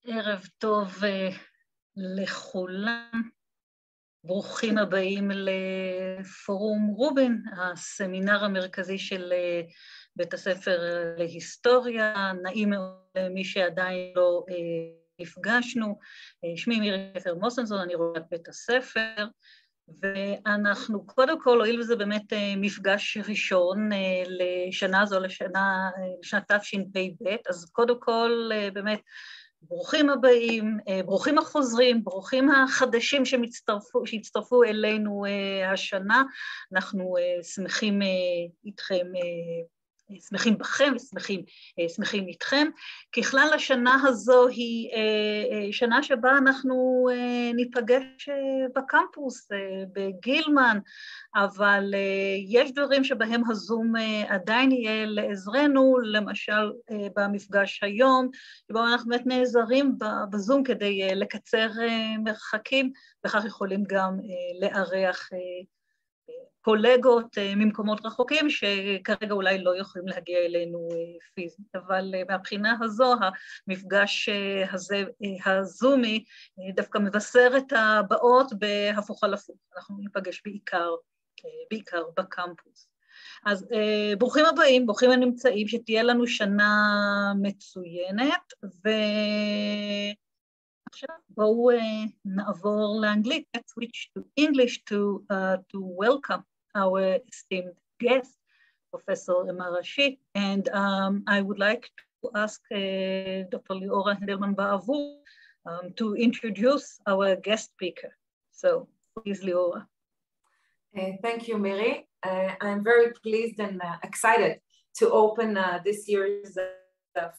ערב טוב לכולם, ברוכים הבאים לפורום רובין, הסמינר המרכזי של בית הספר להיסטוריה. נעים מאוד למי שעדיין לא נפגשנו. שמי מירי מוסנזון, אני רואה את בית הספר, ואנחנו קודם כל, הואיל וזה באמת מפגש ראשון לשנה זו, לשנת תשפ"ב, אז קודם כל באמת ברוכים הבאים, ברוכים החוזרים, ברוכים החדשים שהצטרפו אלינו השנה. אנחנו שמחים איתכם, שמחים בכם ושמחים איתכם. ככלל השנה הזו היא שנה שבה אנחנו ניפגש בקמפוס, בגילמן, אבל יש דברים שבהם הזום עדיין יהיה לעזרנו, למשל במפגש היום, שבו אנחנו באמת נעזרים בזום כדי לקצר מרחקים, וכך יכולים גם לארח קולגות ממקומות רחוקים שכרגע אולי לא יכולים להגיע אלינו פיזית, אבל מהבחינה הזו המפגש הזה הזומי דווקא מבשר את הבאות בהפוך על הפוך. אנחנו ניפגש בעיקר בקמפוס. אז ברוכים הבאים, ברוכים הנמצאים, שתהיה לנו שנה מצוינת, עכשיו בואו נעבור לאנגלית. Let's switch to English to welcome our esteemed guest, Professor Marashi, and I would like to ask Dr. Liora Hendelman-Ba'avur to introduce our guest speaker. So, please, Liora. Thank you, Miri. I'm very pleased and excited to open this year's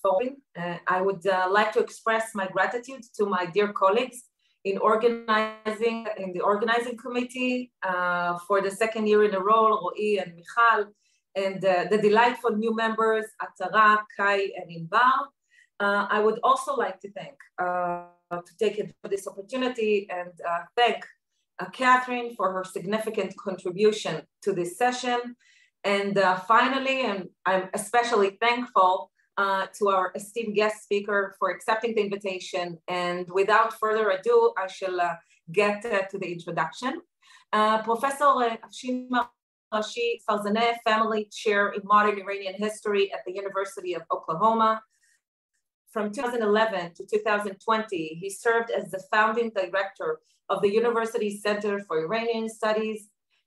forum. I would like to express my gratitude to my dear colleagues in the organizing committee for the second year in a row, Ro'i and Michal, and the delightful new members, Atara, Kai, and Inbar. I would also like to take this opportunity and thank Catherine for her significant contribution to this session. And finally, and I'm especially thankful to our esteemed guest speaker for accepting the invitation. And without further ado, I shall get to the introduction. Professor Afsheen Marashi, Farzaneh Family Chair in Modern Iranian History at the University of Oklahoma. From 2011 to 2020, he served as the founding director of the university's Center for Iranian Studies.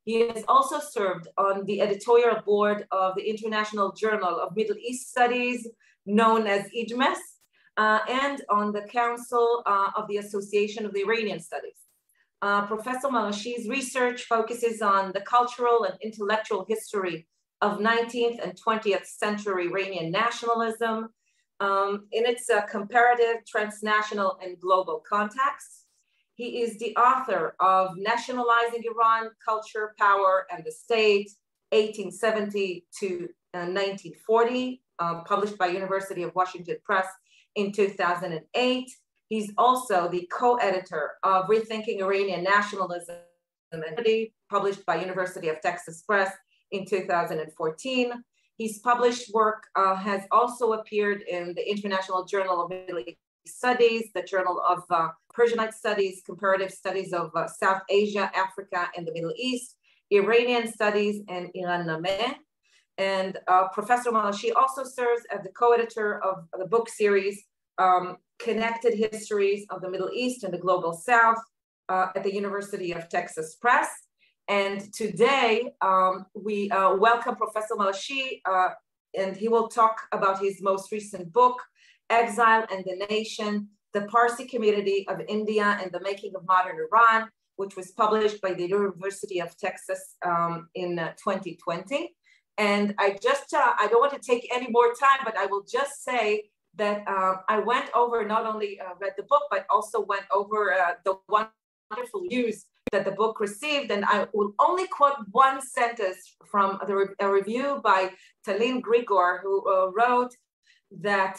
He has also served on the editorial board of the International Journal of Middle East Studies, known as IJMES, and on the Council of the Association of the Iranian Studies. Professor Marashi's research focuses on the cultural and intellectual history of 19th and 20th century Iranian nationalism in its comparative, transnational, and global contexts. He is the author of Nationalizing Iran, Culture, Power, and the State, 1870 to 1940, published by University of Washington Press in 2008. He's also the co-editor of Rethinking Iranian Nationalism and Identity, published by University of Texas Press in 2014. His published work has also appeared in the International Journal of Middle East Studies, the Journal of Persianate Studies, Comparative Studies of South Asia, Africa, and the Middle East, Iranian Studies, and Iran Nameh. And Professor Marashi also serves as the co-editor of the book series, Connected Histories of the Middle East and the Global South at the University of Texas Press. And today we welcome Professor Marashi, and he will talk about his most recent book, Exile and the Nation, the Parsi Community of India and the Making of Modern Iran, which was published by the University of Texas in 2020. And I don't want to take any more time, but I will just say that I went over, not only read the book, but also went over the wonderful news that the book received. And I will only quote one sentence from a review by Talin Grigor, who wrote that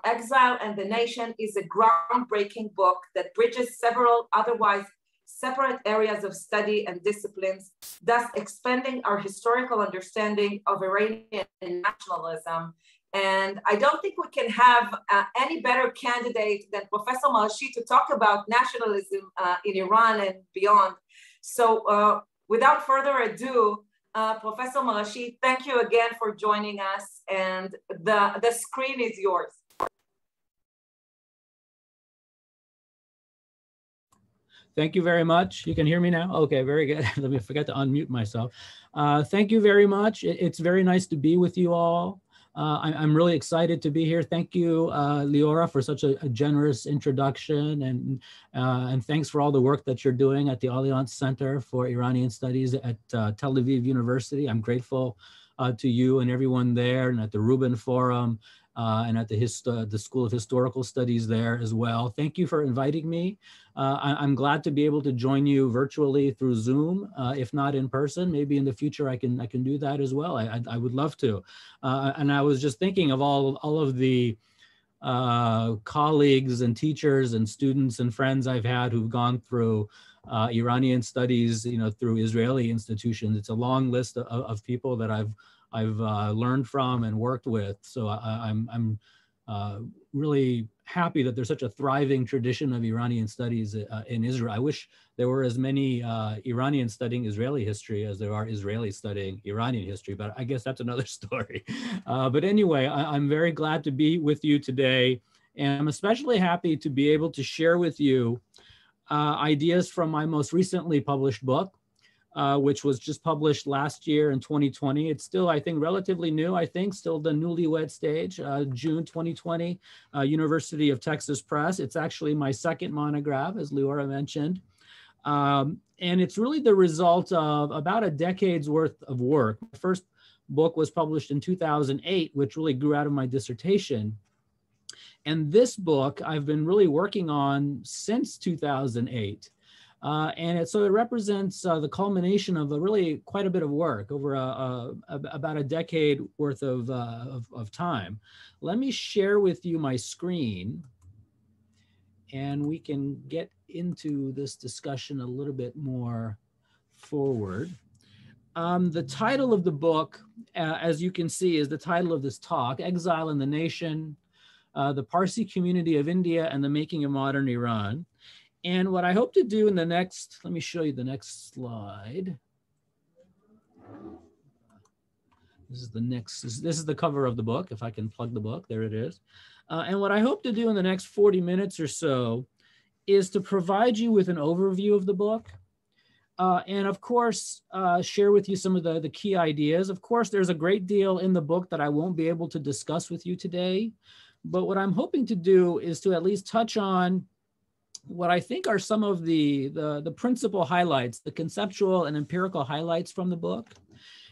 Exile and the Nation is a groundbreaking book that bridges several otherwise separate areas of study and disciplines, thus expanding our historical understanding of Iranian nationalism And I don't think we can have any better candidate than Professor Marashi to talk about nationalism in Iran and beyond. So without further ado, Professor Marashi, thank you again for joining us, and the screen is yours. Thank you very much. You can hear me now? Okay, very good. Let me forget to unmute myself. Thank you very much. It's very nice to be with you all. I'm really excited to be here. Thank you, Leora, for such a generous introduction, and thanks for all the work that you're doing at the Alliance Center for Iranian Studies at Tel Aviv University. I'm grateful to you and everyone there, and at the Reuben Forum, and at the School of Historical Studies there as well. Thank you for inviting me. I'm glad to be able to join you virtually through Zoom, if not in person. Maybe in the future I can do that as well. I would love to. And I was just thinking of all of the colleagues and teachers and students and friends I've had who've gone through Iranian studies, through Israeli institutions. It's a long list of people that I've learned from and worked with. So I'm really happy that there's such a thriving tradition of Iranian studies in Israel. I wish there were as many Iranians studying Israeli history as there are Israelis studying Iranian history, but I guess that's another story. But anyway, I'm very glad to be with you today, and I'm especially happy to be able to share with you ideas from my most recently published book, which was just published last year in 2020. It's still, I think, relatively new, still the newlywed stage, June 2020, University of Texas Press. It's actually my second monograph, as Leora mentioned. And it's really the result of about a decade's worth of work. The first book was published in 2008, which really grew out of my dissertation. And this book I've been really working on since 2008. So it represents the culmination of quite a bit of work over about a decade worth of time. Let me share with you my screen, and we can get into this discussion a little bit more forward. The title of the book, as you can see, is the title of this talk: Exile in the Nation, the Parsi Community of India and the Making of Modern Iran. And what I hope to do in the next, let me show you the next slide. This is the cover of the book, if I can plug the book, there it is. And what I hope to do in the next 40 minutes or so is to provide you with an overview of the book. And of course, share with you some of the key ideas. Of course, there's a great deal in the book that I won't be able to discuss with you today. But what I'm hoping to do is to at least touch on what I think are some of the principal highlights, the conceptual and empirical highlights from the book,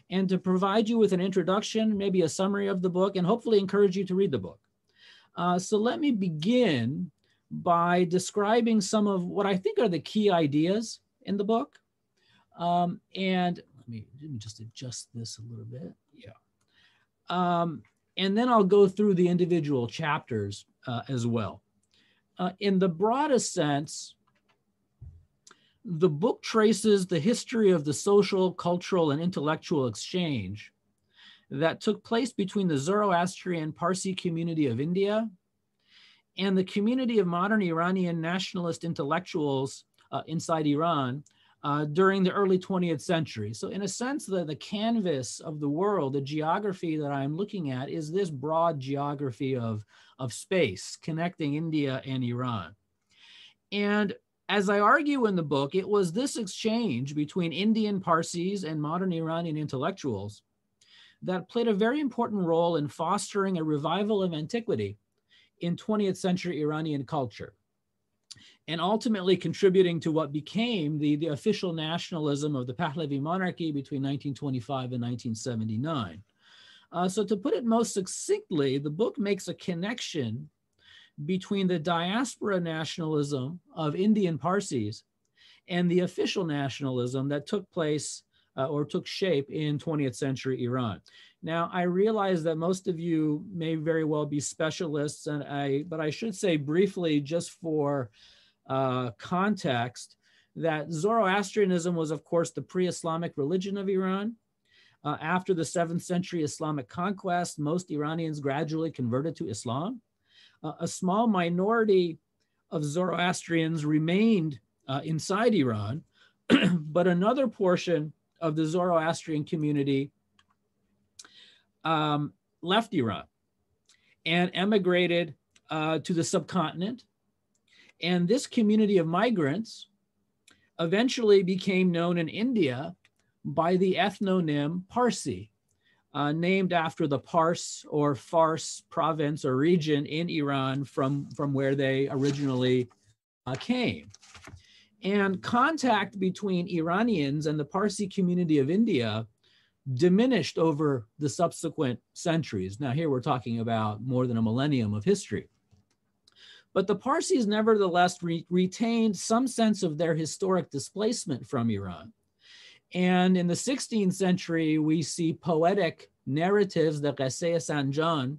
and to provide you with an introduction, maybe a summary of the book, and hopefully encourage you to read the book. So let me begin by describing some of what I think are the key ideas in the book. And let me just adjust this a little bit. Yeah. And then I'll go through the individual chapters as well. In the broadest sense, the book traces the history of the social, cultural, and intellectual exchange that took place between the Zoroastrian Parsi community of India and the community of modern Iranian nationalist intellectuals inside Iran during the early 20th century. So in a sense, the canvas of the world, the geography that I'm looking at is this broad geography of space connecting India and Iran. And as I argue in the book, it was this exchange between Indian Parsis and modern Iranian intellectuals that played a very important role in fostering a revival of antiquity in 20th century Iranian culture, and ultimately contributing to what became the official nationalism of the Pahlavi monarchy between 1925 and 1979. So to put it most succinctly, the book makes a connection between the diaspora nationalism of Indian Parsis and the official nationalism that took place or took shape in 20th century Iran. Now, I realize that most of you may very well be specialists, but I should say briefly, just for context, that Zoroastrianism was, of course, the pre-Islamic religion of Iran. After the 7th century Islamic conquest, most Iranians gradually converted to Islam. A small minority of Zoroastrians remained inside Iran, but another portion of the Zoroastrian community left Iran and emigrated to the subcontinent. And this community of migrants eventually became known in India by the ethnonym Parsi, named after the Pars or Fars province or region in Iran from where they originally came. And contact between Iranians and the Parsi community of India diminished over the subsequent centuries. Now here we're talking about more than a millennium of history. But the Parsis nevertheless retained some sense of their historic displacement from Iran. And in the 16th century, we see poetic narratives, the Qaseh Sanjan,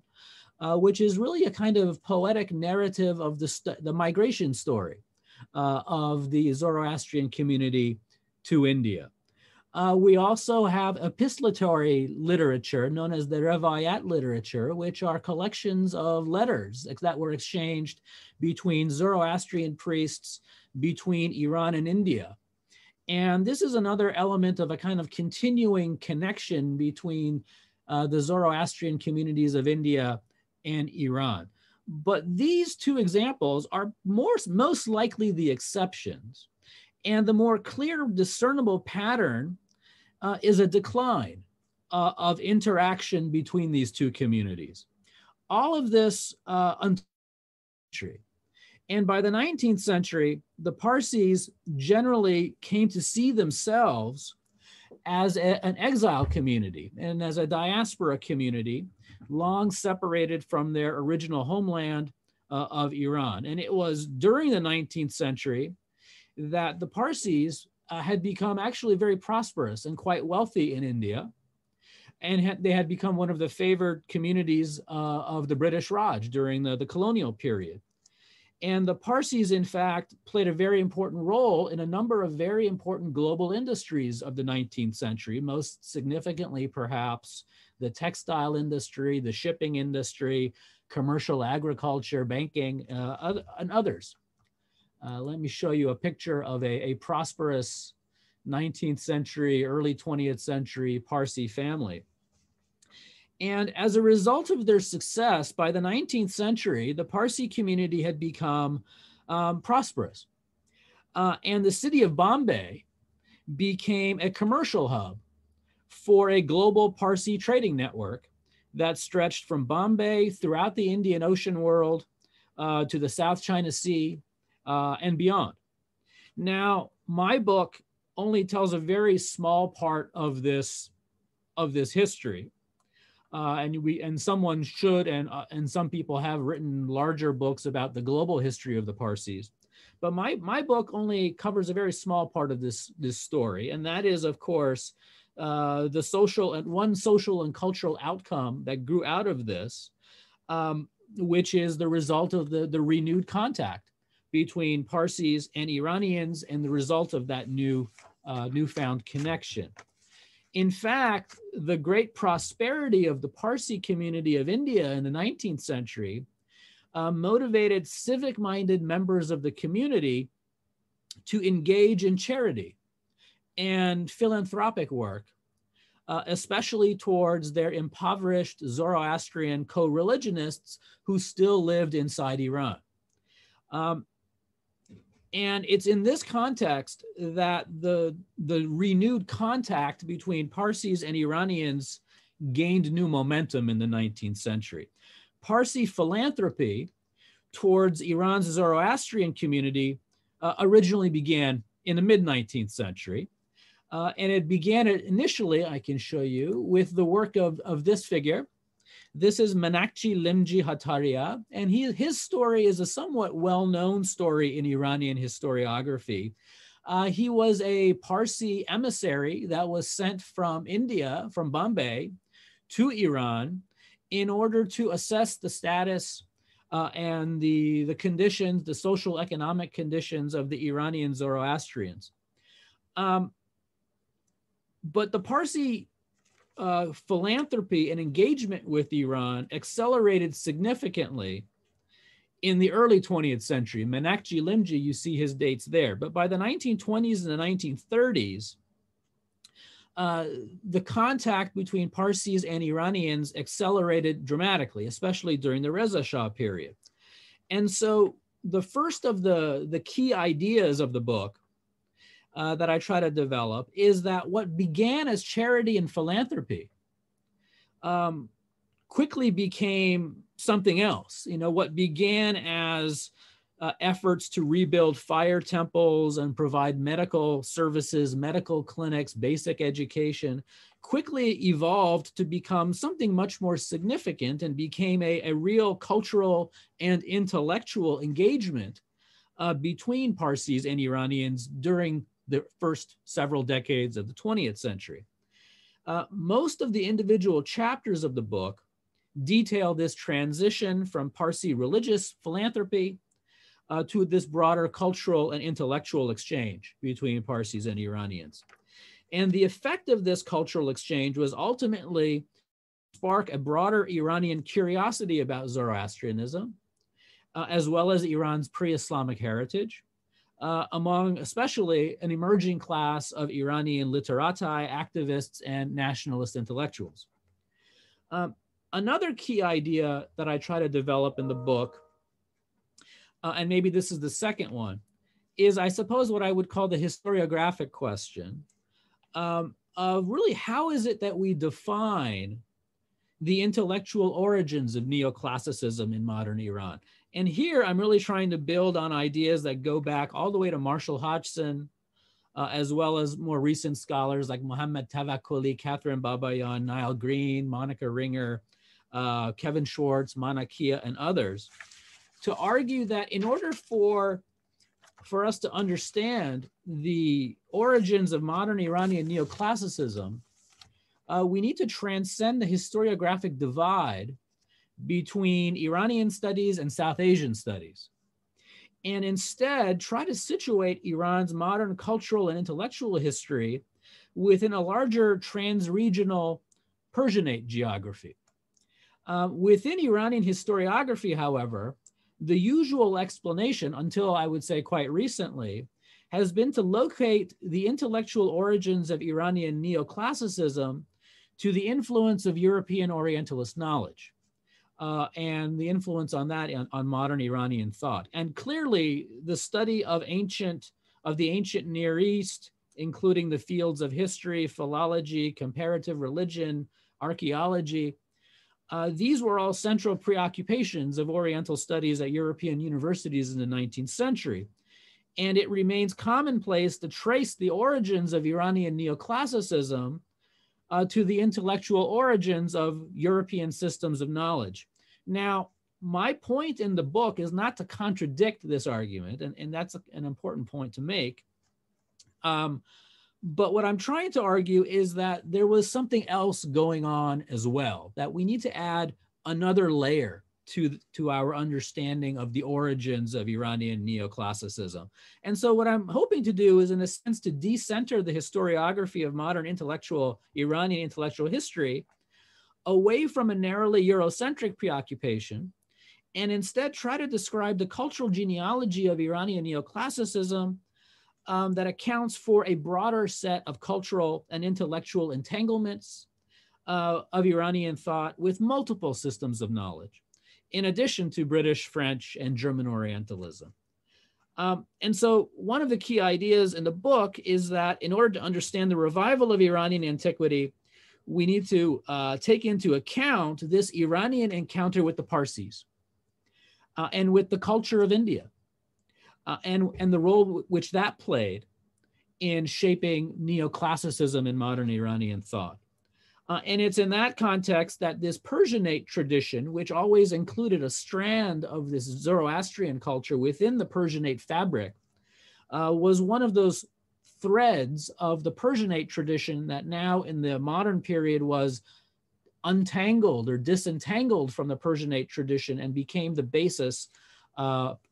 which is really a kind of poetic narrative of the migration story of the Zoroastrian community to India. We also have epistolary literature known as the Revayat Literature, which are collections of letters that were exchanged between Zoroastrian priests between Iran and India. And this is another element of a kind of continuing connection between the Zoroastrian communities of India and Iran. But these two examples are most likely the exceptions. And the more clear discernible pattern is a decline of interaction between these two communities. All of this and by the 19th century, the Parsis generally came to see themselves as an exile community and as a diaspora community, long separated from their original homeland of Iran. And it was during the 19th century that the Parsis had become actually very prosperous and quite wealthy in India. And they had become one of the favored communities of the British Raj during the colonial period. And the Parsis, in fact, played a very important role in a number of very important global industries of the 19th century, most significantly, perhaps, the textile industry, the shipping industry, commercial agriculture, banking, and others. Let me show you a picture of a prosperous 19th century, early 20th century Parsi family. And as a result of their success, by the 19th century, the Parsi community had become prosperous. And the city of Bombay became a commercial hub for a global Parsi trading network that stretched from Bombay throughout the Indian Ocean world to the South China Sea and beyond. Now, my book only tells a very small part of this history. And someone should, and some people have written larger books about the global history of the Parsis. But my book only covers a very small part of this story. And that is, of course, one social and cultural outcome that grew out of this, which is the result of the renewed contact between Parsis and Iranians and the result of that newfound connection. In fact, the great prosperity of the Parsi community of India in the 19th century motivated civic-minded members of the community to engage in charity and philanthropic work, especially towards their impoverished Zoroastrian co-religionists who still lived inside Iran. And it's in this context that the renewed contact between Parsis and Iranians gained new momentum in the 19th century. Parsi philanthropy towards Iran's Zoroastrian community originally began in the mid-19th century. And it began initially, I can show you, with the work of this figure. This is Menakchi Limji Hataria, and his story is a somewhat well-known story in Iranian historiography. He was a Parsi emissary that was sent from India, from Bombay, to Iran in order to assess the status and the conditions, the social economic conditions of the Iranian Zoroastrians. But the Parsi philanthropy and engagement with Iran accelerated significantly in the early 20th century. Menakji Limji, you see his dates there. But by the 1920s and the 1930s, the contact between Parsis and Iranians accelerated dramatically, especially during the Reza Shah period. And so the first of the key ideas of the book that I try to develop is that what began as charity and philanthropy quickly became something else. You know, what began as efforts to rebuild fire temples and provide medical services, medical clinics, basic education, quickly evolved to become something much more significant and became a real cultural and intellectual engagement between Parsis and Iranians during the first several decades of the 20th century. Most of the individual chapters of the book detail this transition from Parsi religious philanthropy to this broader cultural and intellectual exchange between Parsis and Iranians. And the effect of this cultural exchange was ultimately spark a broader Iranian curiosity about Zoroastrianism, as well as Iran's pre-Islamic heritage, among especially an emerging class of Iranian literati, activists, and nationalist intellectuals. Another key idea that I try to develop in the book, and maybe this is the second one, is I suppose what I would call the historiographic question of really how is it that we define the intellectual origins of neoclassicism in modern Iran. And here I'm really trying to build on ideas that go back all the way to Marshall Hodgson, as well as more recent scholars like Mohammad Tavakkoli, Catherine Babayan, Niall Green, Monica Ringer, Kevin Schwartz, Manakia, and others, to argue that in order for us to understand the origins of modern Iranian neoclassicism, we need to transcend the historiographic divide between Iranian studies and South Asian studies, and instead try to situate Iran's modern cultural and intellectual history within a larger trans-regional Persianate geography. Within Iranian historiography, however, the usual explanation, until I would say quite recently, has been to locate the intellectual origins of Iranian neoclassicism to the influence of European Orientalist knowledge and the influence on that on modern Iranian thought. And clearly the study of the ancient Near East, including the fields of history, philology, comparative religion, archaeology, these were all central preoccupations of Oriental studies at European universities in the 19th century. And it remains commonplace to trace the origins of Iranian neoclassicism to the intellectual origins of European systems of knowledge. Now, my point in the book is not to contradict this argument, and that's an important point to make. But what I'm trying to argue is that there was something else going on as well, that we need to add another layer to our understanding of the origins of Iranian neoclassicism. And so what I'm hoping to do is, in a sense, to decenter the historiography of modern Iranian intellectual history away from a narrowly Eurocentric preoccupation, and instead try to describe the cultural genealogy of Iranian neoclassicism that accounts for a broader set of cultural and intellectual entanglements of Iranian thought with multiple systems of knowledge, in addition to British, French, and German Orientalism. And so one of the key ideas in the book is that in order to understand the revival of Iranian antiquity, we need to take into account this Iranian encounter with the Parsis and with the culture of India and the role which that played in shaping neoclassicism in modern Iranian thought. And it's in that context that this Persianate tradition, which always included a strand of this Zoroastrian culture within the Persianate fabric, was one of those threads of the Persianate tradition that now in the modern period was untangled or disentangled from the Persianate tradition and became the basis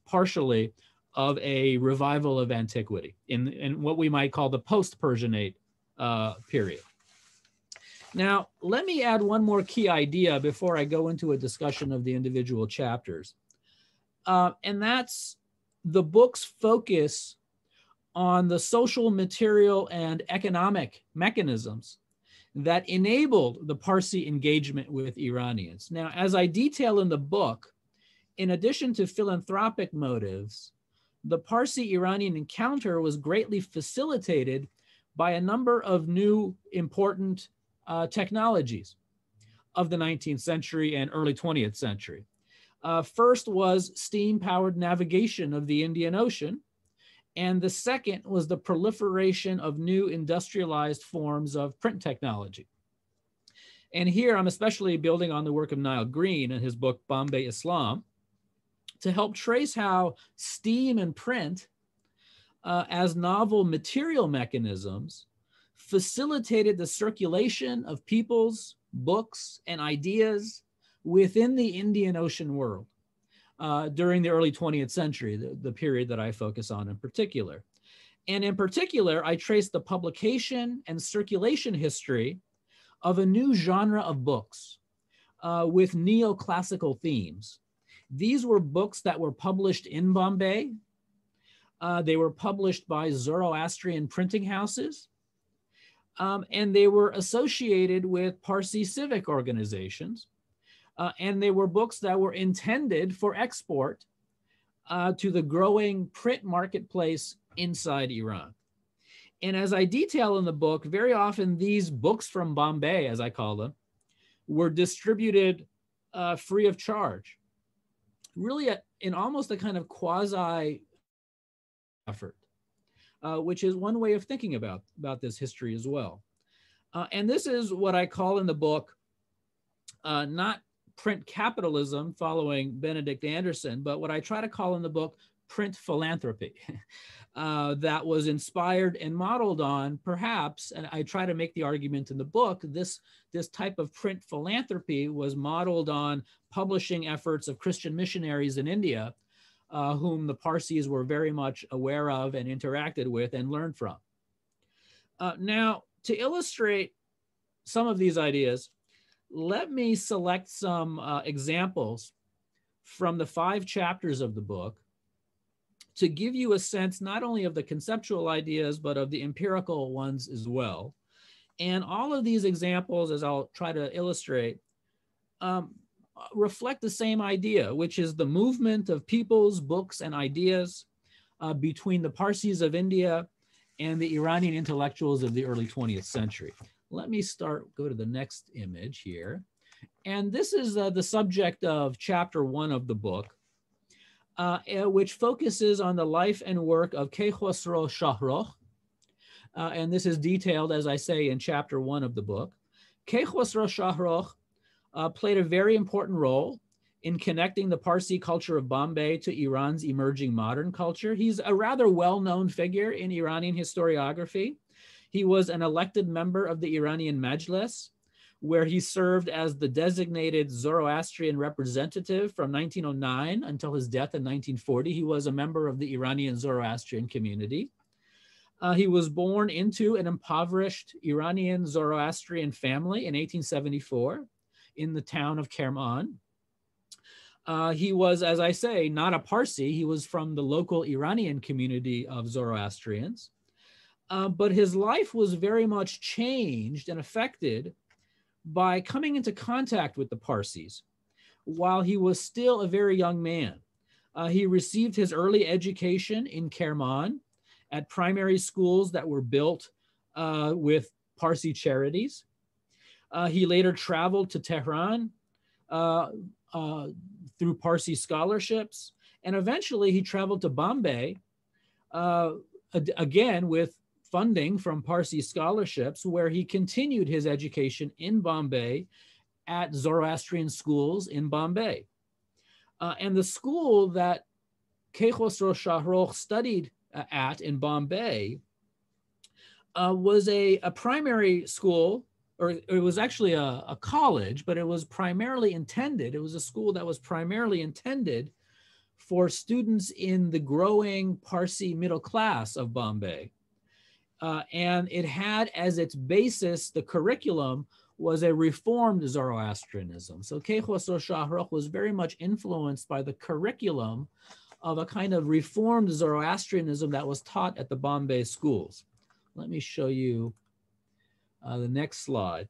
partially of a revival of antiquity in what we might call the post-Persianate period. Now, let me add one more key idea before I go into a discussion of the individual chapters. And that's the book's focus on the social, material, and economic mechanisms that enabled the Parsi engagement with Iranians. Now, as I detail in the book, in addition to philanthropic motives, the Parsi-Iranian encounter was greatly facilitated by a number of new important technologies of the 19th century and early 20th century. First was steam-powered navigation of the Indian Ocean, and the second was the proliferation of new industrialized forms of print technology. And here I'm especially building on the work of Niall Green in his book, Bombay Islam, to help trace how steam and print as novel material mechanisms facilitated the circulation of people's books and ideas within the Indian Ocean world during the early 20th century, the period that I focus on in particular. And in particular, I trace the publication and circulation history of a new genre of books with neoclassical themes. These were books that were published in Bombay. They were published by Zoroastrian printing houses, and they were associated with Parsi civic organizations. And they were books that were intended for export to the growing print marketplace inside Iran. And as I detail in the book, very often these books from Bombay, as I call them, were distributed free of charge, really in almost a kind of quasi effort, which is one way of thinking about this history as well. And this is what I call in the book, not print capitalism following Benedict Anderson, but what I try to call in the book print philanthropy that was inspired and modeled on perhaps, and I try to make the argument in the book, this type of print philanthropy was modeled on publishing efforts of Christian missionaries in India, whom the Parsis were very much aware of and interacted with and learned from. Now, to illustrate some of these ideas, let me select some examples from the 5 chapters of the book to give you a sense not only of the conceptual ideas, but of the empirical ones as well. And all of these examples, as I'll try to illustrate, reflect the same idea, which is the movement of peoples, books, and ideas between the Parsis of India and the Iranian intellectuals of the early 20th century. Let me go to the next image here. And this is the subject of chapter 1 of the book, which focuses on the life and work of Kaykhosro Shahrokh. And this is detailed, as I say, in chapter 1 of the book. Kaykhosro Shahrokh played a very important role in connecting the Parsi culture of Bombay to Iran's emerging modern culture. He's a rather well-known figure in Iranian historiography. He was an elected member of the Iranian Majlis, where he served as the designated Zoroastrian representative from 1909 until his death in 1940. He was a member of the Iranian Zoroastrian community. He was born into an impoverished Iranian Zoroastrian family in 1874 in the town of Kerman. He was, as I say, not a Parsi. He was from the local Iranian community of Zoroastrians. But his life was very much changed and affected by coming into contact with the Parsis while he was still a very young man. He received his early education in Kerman at primary schools that were built with Parsi charities. He later traveled to Tehran through Parsi scholarships, and eventually he traveled to Bombay, again with funding from Parsi scholarships, where he continued his education in Bombay at Zoroastrian schools in Bombay. And the school that Kaykhosro Shahrokh studied at in Bombay was a primary school, or it was actually a college, but it was primarily intended, it was a school that was primarily intended for students in the growing Parsi middle class of Bombay. And it had as its basis the curriculum was a reformed Zoroastrianism. So Kei Khosrow Shahrukh was very much influenced by the curriculum of a kind of reformed Zoroastrianism that was taught at the Bombay schools. Let me show you the next slide.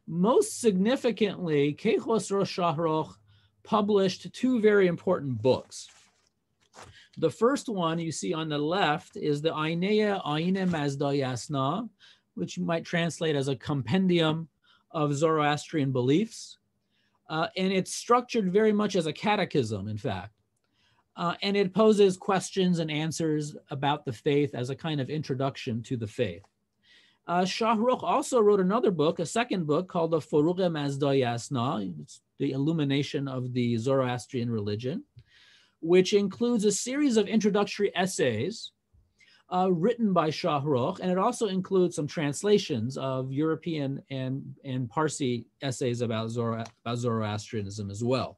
Most significantly, Kei Khosrow Shahrukh published two very important books. The first one you see on the left is the Ainea Aine Mazda Yasna, which you might translate as a compendium of Zoroastrian beliefs. And it's structured very much as a catechism, in fact. And it poses questions and answers about the faith as a kind of introduction to the faith. Shahrukh also wrote another book, a second book called the Furugamas Yasna, it's the Illumination of the Zoroastrian religion, which includes a series of introductory essays written by Shahrukh, and it also includes some translations of European and Parsi essays about Zoroastrianism as well.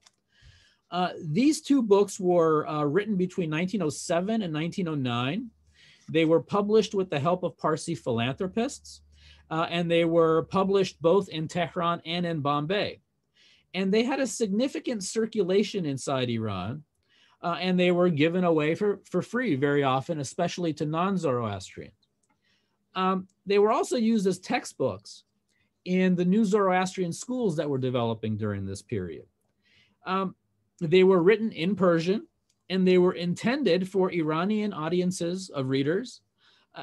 These two books were written between 1907 and 1909. They were published with the help of Parsi philanthropists, and they were published both in Tehran and in Bombay. And they had a significant circulation inside Iran, and they were given away for free very often, especially to non-Zoroastrians. They were also used as textbooks in the new Zoroastrian schools that were developing during this period. They were written in Persian, and they were intended for Iranian audiences of readers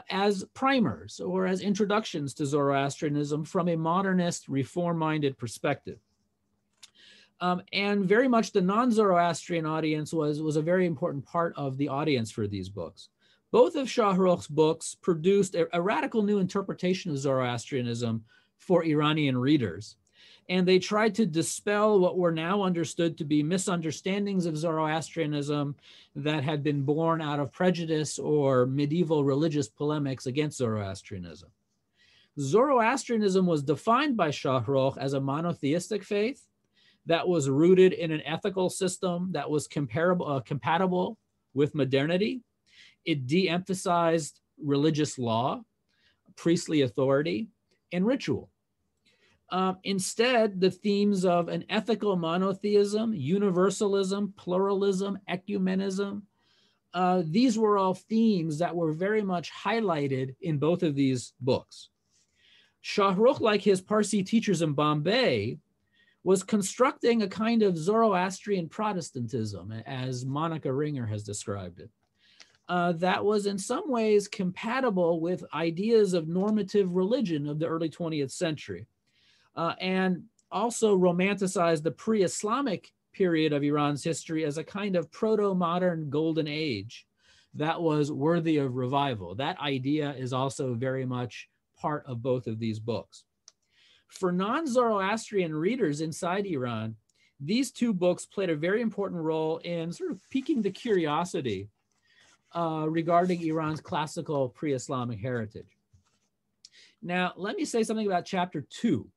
as primers or as introductions to Zoroastrianism from a modernist, reform-minded perspective. And very much the non-Zoroastrian audience was a very important part of the audience for these books. Both of Shahrukh's books produced a radical new interpretation of Zoroastrianism for Iranian readers. And they tried to dispel what were now understood to be misunderstandings of Zoroastrianism that had been born out of prejudice or medieval religious polemics against Zoroastrianism. Zoroastrianism was defined by Shahrukh as a monotheistic faith that was rooted in an ethical system that was compatible with modernity. It de-emphasized religious law, priestly authority, and ritual. Instead, the themes of an ethical monotheism, universalism, pluralism, ecumenism, these were all themes that were very much highlighted in both of these books. Shahrukh, like his Parsi teachers in Bombay, was constructing a kind of Zoroastrian Protestantism, as Monica Ringer has described it, that was in some ways compatible with ideas of normative religion of the early 20th century. And also romanticized the pre-Islamic period of Iran's history as a kind of proto-modern golden age that was worthy of revival. That idea is also very much part of both of these books. For non-Zoroastrian readers inside Iran, these two books played a very important role in sort of piquing the curiosity regarding Iran's classical pre-Islamic heritage. Now, let me say something about chapter 2.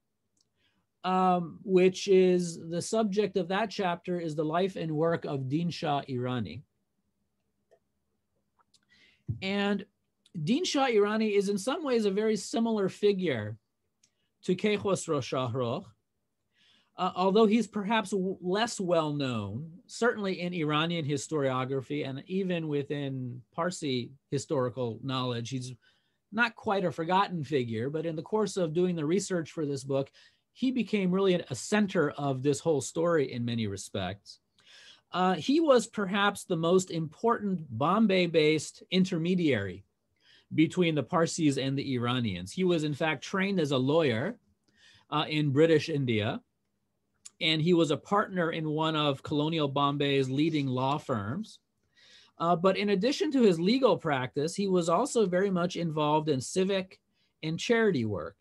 Which is the subject of that chapter is the life and work of Din Shah Irani. And Din Shah Irani is in some ways a very similar figure to Kei Khosrow Shahrukh, although he's perhaps less well known, certainly in Iranian historiography and even within Parsi historical knowledge. He's not quite a forgotten figure, but in the course of doing the research for this book, he became really a center of this whole story in many respects. He was perhaps the most important Bombay-based intermediary between the Parsis and the Iranians. He was in fact trained as a lawyer in British India, and he was a partner in one of colonial Bombay's leading law firms. But in addition to his legal practice, he was also very much involved in civic and charity work.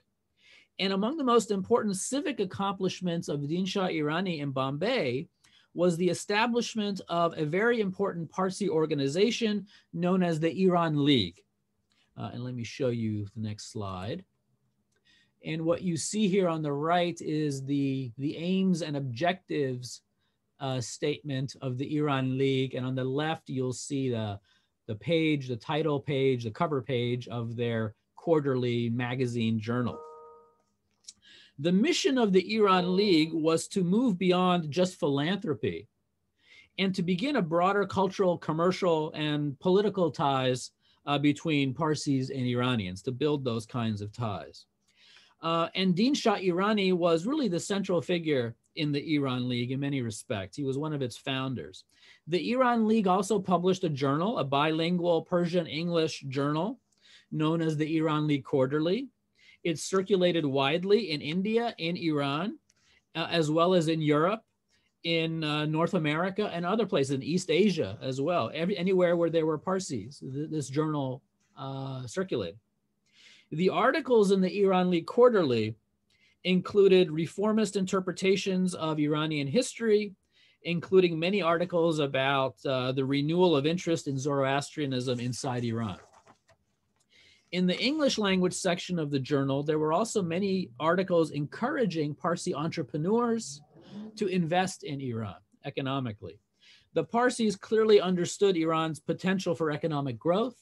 And among the most important civic accomplishments of Din Shah Irani in Bombay was the establishment of a very important Parsi organization known as the Iran League. And let me show you the next slide. And what you see here on the right is the aims and objectives statement of the Iran League. And on the left, you'll see the page, the title page, the cover page of their quarterly magazine journal. The mission of the Iran League was to move beyond just philanthropy and to begin a broader cultural, commercial, and political ties between Parsis and Iranians, to build those kinds of ties. And Din Shah Irani was really the central figure in the Iran League in many respects. He was one of its founders. The Iran League also published a journal, a bilingual Persian-English journal known as the Iran League Quarterly. It circulated widely in India, in Iran, as well as in Europe, in North America, and other places, in East Asia as well. Anywhere where there were Parsis, this journal circulated. The articles in the Iran League Quarterly included reformist interpretations of Iranian history, including many articles about the renewal of interest in Zoroastrianism inside Iran. In the English language section of the journal, there were also many articles encouraging Parsi entrepreneurs to invest in Iran economically. The Parsis clearly understood Iran's potential for economic growth,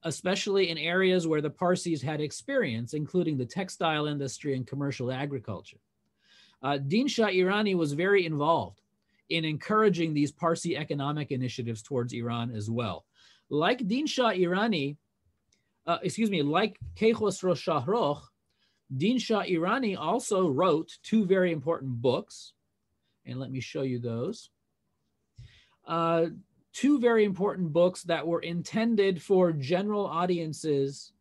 especially in areas where the Parsis had experience, including the textile industry and commercial agriculture. Din Shah Irani was very involved in encouraging these Parsi economic initiatives towards Iran as well. Like Din Shah Irani, like Khosrow Shahrokh, Din Shah Irani also wrote two very important books, and let me show you those. Two very important books that were intended for general audiences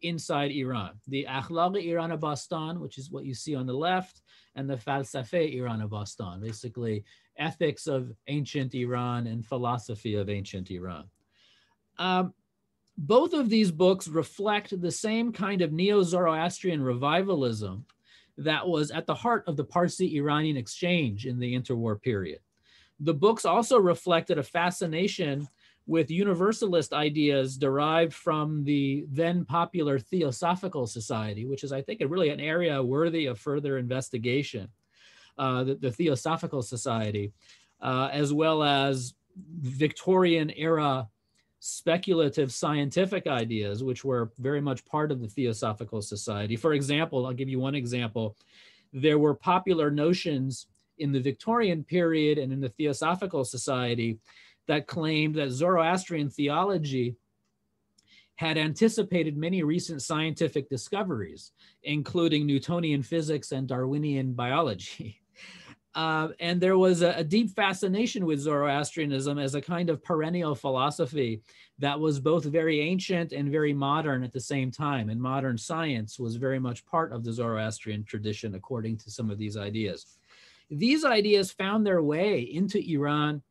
inside Iran. The Akhlaq-e Iran Bastan, which is what you see on the left, and the Falsafe Iran Bastan, basically ethics of ancient Iran and philosophy of ancient Iran. Both of these books reflect the same kind of neo-Zoroastrian revivalism that was at the heart of the Parsi-Iranian exchange in the interwar period. The books also reflected a fascination with universalist ideas derived from the then popular Theosophical Society, which is, I think, really an area worthy of further investigation, the Theosophical Society, as well as Victorian era speculative scientific ideas, which were very much part of the Theosophical Society. For example, I'll give you one example. There were popular notions in the Victorian period and in the Theosophical Society that claimed that Zoroastrian theology had anticipated many recent scientific discoveries, including Newtonian physics and Darwinian biology. And there was a deep fascination with Zoroastrianism as a kind of perennial philosophy that was both very ancient and very modern at the same time. And modern science was very much part of the Zoroastrian tradition, according to some of these ideas. These ideas found their way into Iran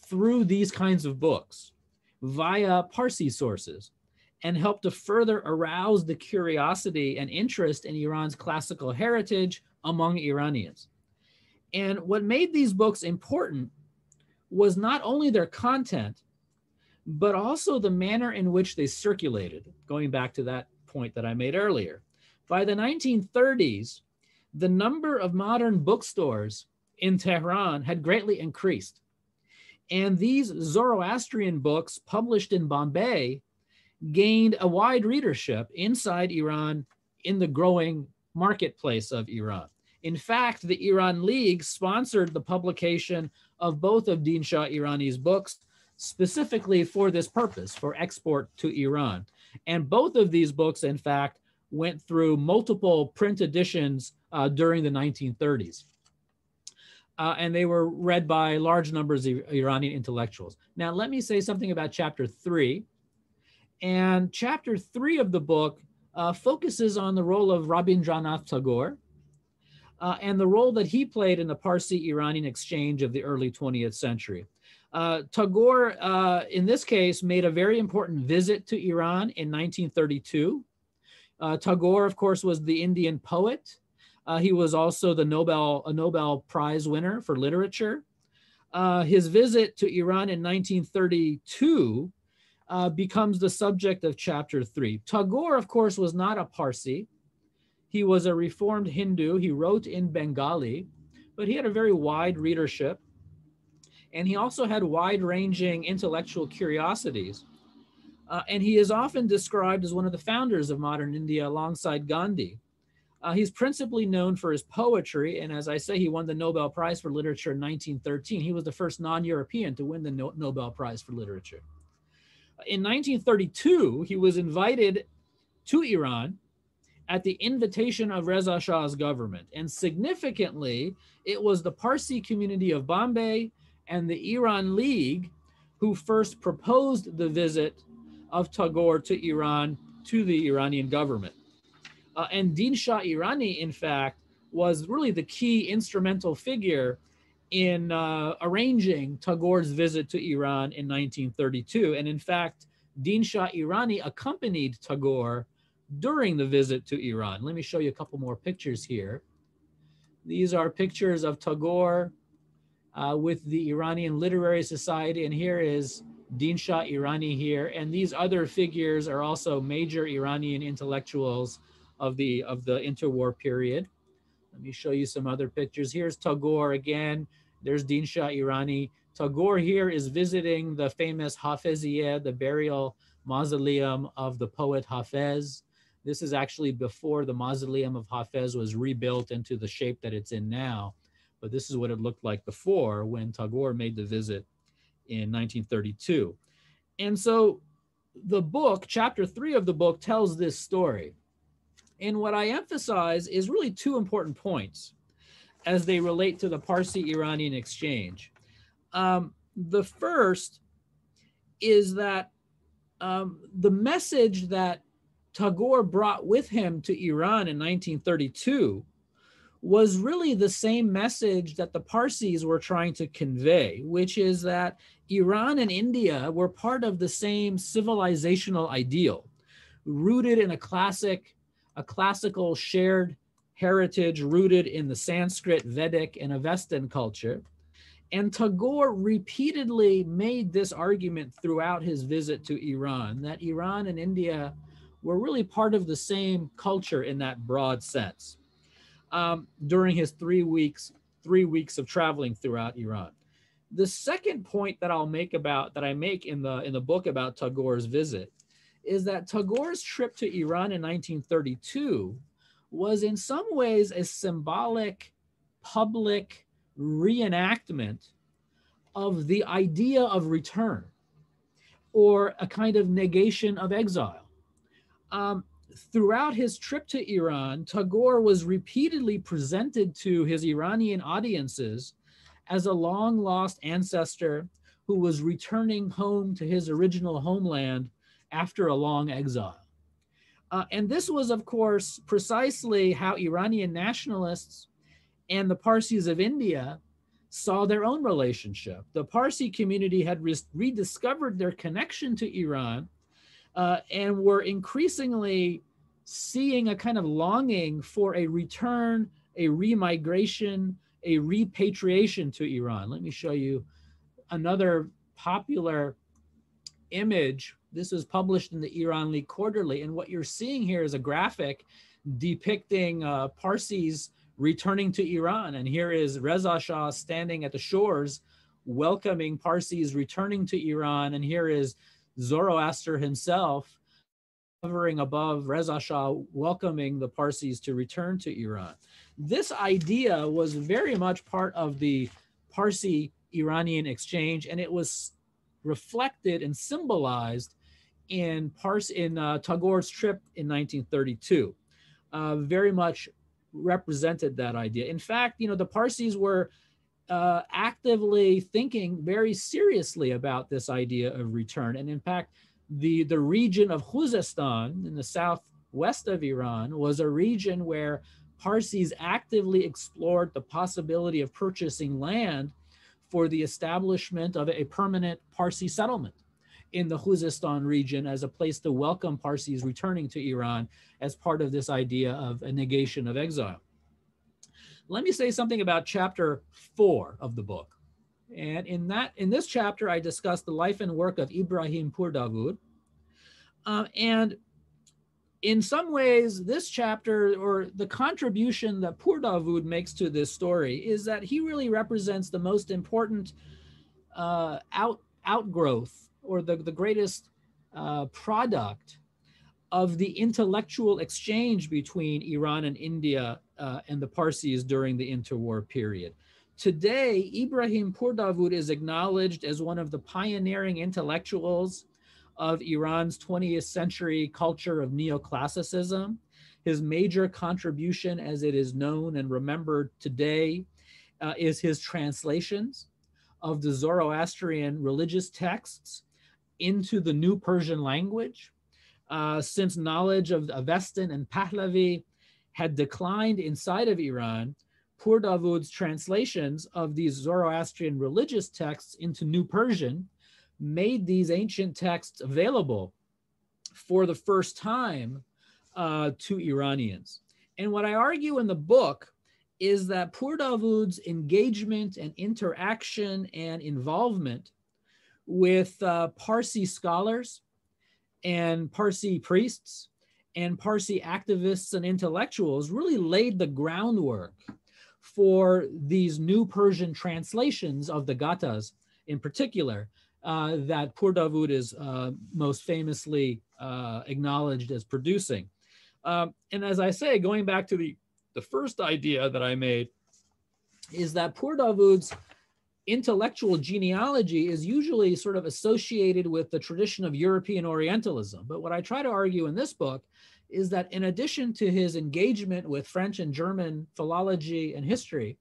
through these kinds of books via Parsi sources, and helped to further arouse the curiosity and interest in Iran's classical heritage among Iranians. And what made these books important was not only their content, but also the manner in which they circulated, going back to that point that I made earlier. By the 1930s, the number of modern bookstores in Tehran had greatly increased. And these Zoroastrian books published in Bombay gained a wide readership inside Iran in the growing marketplace of Iran. In fact, the Iran League sponsored the publication of both of Din Shah Irani's books specifically for this purpose, for export to Iran. And both of these books, in fact, went through multiple print editions during the 1930s. And they were read by large numbers of Iranian intellectuals. Now, let me say something about chapter 3. And chapter 3 of the book focuses on the role of Rabindranath Tagore and the role that he played in the Parsi-Iranian exchange of the early 20th century. Tagore, in this case, made a very important visit to Iran in 1932. Tagore, of course, was the Indian poet. He was also a Nobel Prize winner for literature. His visit to Iran in 1932 becomes the subject of chapter 3. Tagore, of course, was not a Parsi. He was a reformed Hindu. He wrote in Bengali, but he had a very wide readership. And he also had wide-ranging intellectual curiosities. And he is often described as one of the founders of modern India alongside Gandhi. He's principally known for his poetry, and as I say, he won the Nobel Prize for Literature in 1913. He was the first non-European to win the Nobel Prize for Literature. In 1932, he was invited to Iran at the invitation of Reza Shah's government. And significantly, it was the Parsi community of Bombay and the Iran League who first proposed the visit of Tagore to Iran to the Iranian government. And Din Shah Irani, in fact, was really the key instrumental figure in arranging Tagore's visit to Iran in 1932. And in fact, Din Shah Irani accompanied Tagore during the visit to Iran. Let me show you a couple more pictures here. These are pictures of Tagore with the Iranian Literary Society, and here is Din Shah Irani here. And these other figures are also major Iranian intellectuals of the interwar period. Let me show you some other pictures. Here's Tagore again. There's Din Shah Irani. Tagore here is visiting the famous Hafeziyeh, the burial mausoleum of the poet Hafez. This is actually before the mausoleum of Hafez was rebuilt into the shape that it's in now. But this is what it looked like before when Tagore made the visit in 1932. And so the book, chapter 3 of the book, tells this story. And what I emphasize is really two important points as they relate to the Parsi-Iranian exchange. The first is that the message that Tagore brought with him to Iran in 1932 was really the same message that the Parsis were trying to convey, which is that Iran and India were part of the same civilizational ideal, rooted in a classical shared heritage rooted in the Sanskrit, Vedic, and Avestan culture. And Tagore repeatedly made this argument throughout his visit to Iran, that Iran and India were really part of the same culture in that broad sense during his 3 weeks of traveling throughout Iran. The second point that I make in the book about Tagore's visit is that Tagore's trip to Iran in 1932 was in some ways a symbolic public reenactment of the idea of return, or a kind of negation of exile. Throughout his trip to Iran, Tagore was repeatedly presented to his Iranian audiences as a long-lost ancestor who was returning home to his original homeland after a long exile. And this was, of course, precisely how Iranian nationalists and the Parsis of India saw their own relationship. The Parsi community had rediscovered their connection to Iran and were increasingly seeing a kind of longing for a return, a remigration, a repatriation to Iran. Let me show you another popular image. This was published in the Iran League Quarterly, and what you're seeing here is a graphic depicting Parsis returning to Iran. And here is Reza Shah standing at the shores welcoming Parsis returning to Iran, and here is Zoroaster himself hovering above Reza Shah welcoming the Parsis to return to Iran. This idea was very much part of the Parsi-Iranian exchange, and it was reflected and symbolized in Tagore's trip in 1932. Very much represented that idea. In fact, the Parsis were actively thinking very seriously about this idea of return. And in fact, the region of Khuzestan in the southwest of Iran was a region where Parsis actively explored the possibility of purchasing land for the establishment of a permanent Parsi settlement in the Khuzestan region as a place to welcome Parsis returning to Iran as part of this idea of a negation of exile. Let me say something about chapter 4 of the book. And in this chapter, I discuss the life and work of Ibrahim Pur-Davud. And in some ways, this chapter, or the contribution that Pur-Davud makes to this story, is that he really represents the most important outgrowth, or the greatest product of the intellectual exchange between Iran and India and the Parsis during the interwar period. Today, Ibrahim Purdavud is acknowledged as one of the pioneering intellectuals of Iran's 20th century culture of neoclassicism. His major contribution, as it is known and remembered today, is his translations of the Zoroastrian religious texts into the New Persian language. Since knowledge of Avestan and Pahlavi had declined inside of Iran, Purdavud's translations of these Zoroastrian religious texts into New Persian made these ancient texts available for the first time to Iranians. And what I argue in the book is that Purdavud's engagement and interaction and involvement with Parsi scholars and Parsi priests and Parsi activists and intellectuals really laid the groundwork for these New Persian translations of the Gathas in particular that Purdavud is most famously acknowledged as producing. And as I say, going back to the first idea that I made, is that Purdavud's intellectual genealogy is usually sort of associated with the tradition of European Orientalism. But what I try to argue in this book is that in addition to his engagement with French and German philology and history,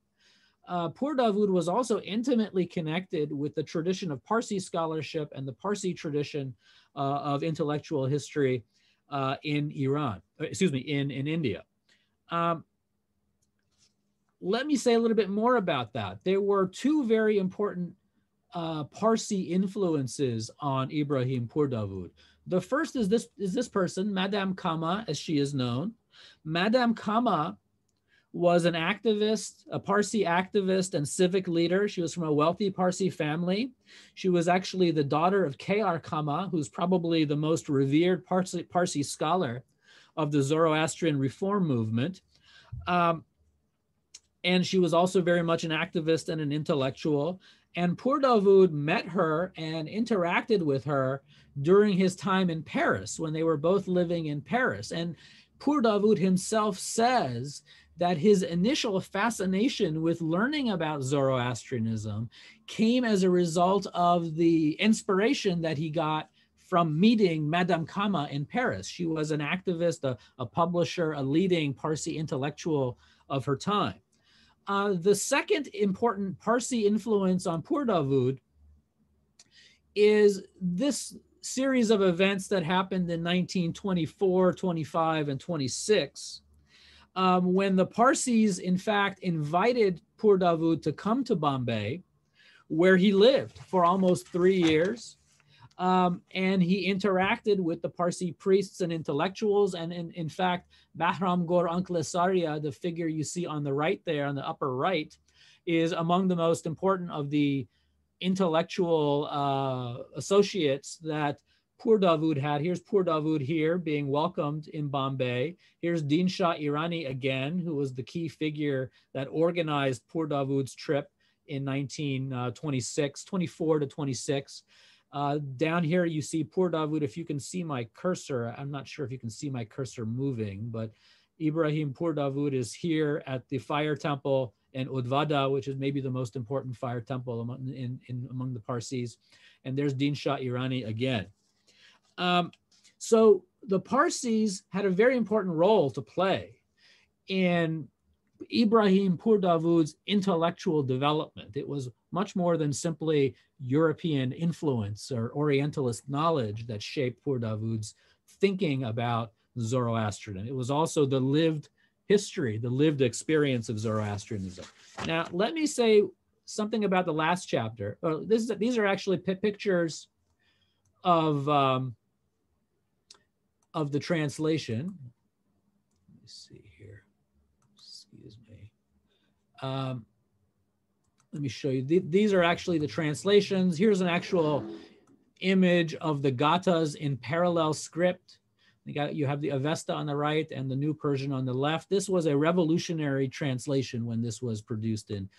Purdavud was also intimately connected with the tradition of Parsi scholarship and the Parsi tradition of intellectual history in India. Let me say a little bit more about that. There were two very important Parsi influences on Ibrahim Purdavud. The first is this person, Madame Kama, as she is known. Madame Kama was an activist, a Parsi activist and civic leader. She was from a wealthy Parsi family. She was actually the daughter of K.R. Kama, who's probably the most revered Parsi scholar of the Zoroastrian reform movement. And she was also very much an activist and an intellectual. And Purdavud met her and interacted with her during his time in Paris, when they were both living in Paris. And Purdavud himself says that his initial fascination with learning about Zoroastrianism came as a result of the inspiration that he got from meeting Madame Kama in Paris. She was an activist, a publisher, a leading Parsi intellectual of her time. The second important Parsi influence on Purdavud is this series of events that happened in 1924, 25, and 26, when the Parsis, in fact, invited Purdavud to come to Bombay, where he lived for almost 3 years. And he interacted with the Parsi priests and intellectuals. And in fact, Bahram Ghor Anklasaria, the figure you see on the right there, on the upper right, is among the most important of the intellectual associates that Purdavud had. Here's Purdavud here being welcomed in Bombay. Here's Din Shah Irani again, who was the key figure that organized Purdavud's trip in 1926, 24 to 26. Down here, you see Purdavud. If you can see my cursor, I'm not sure if you can see my cursor moving, but Ibrahim Purdavud is here at the fire temple in Udvada, which is maybe the most important fire temple among the Parsis. And there's Din Shah Irani again. So the Parsis had a very important role to play in Ibrahim Purdavud's intellectual development. It was much more than simply European influence or Orientalist knowledge that shaped Purdavud's thinking about Zoroastrianism. It was also the lived history, the lived experience of Zoroastrianism. Now, let me say something about the last chapter. These are actually pictures of the translation. Let me see here. Excuse me. Let me show you. These are actually the translations. Here's an actual image of the Gathas in parallel script. You have the Avesta on the right and the New Persian on the left. This was a revolutionary translation when this was produced in,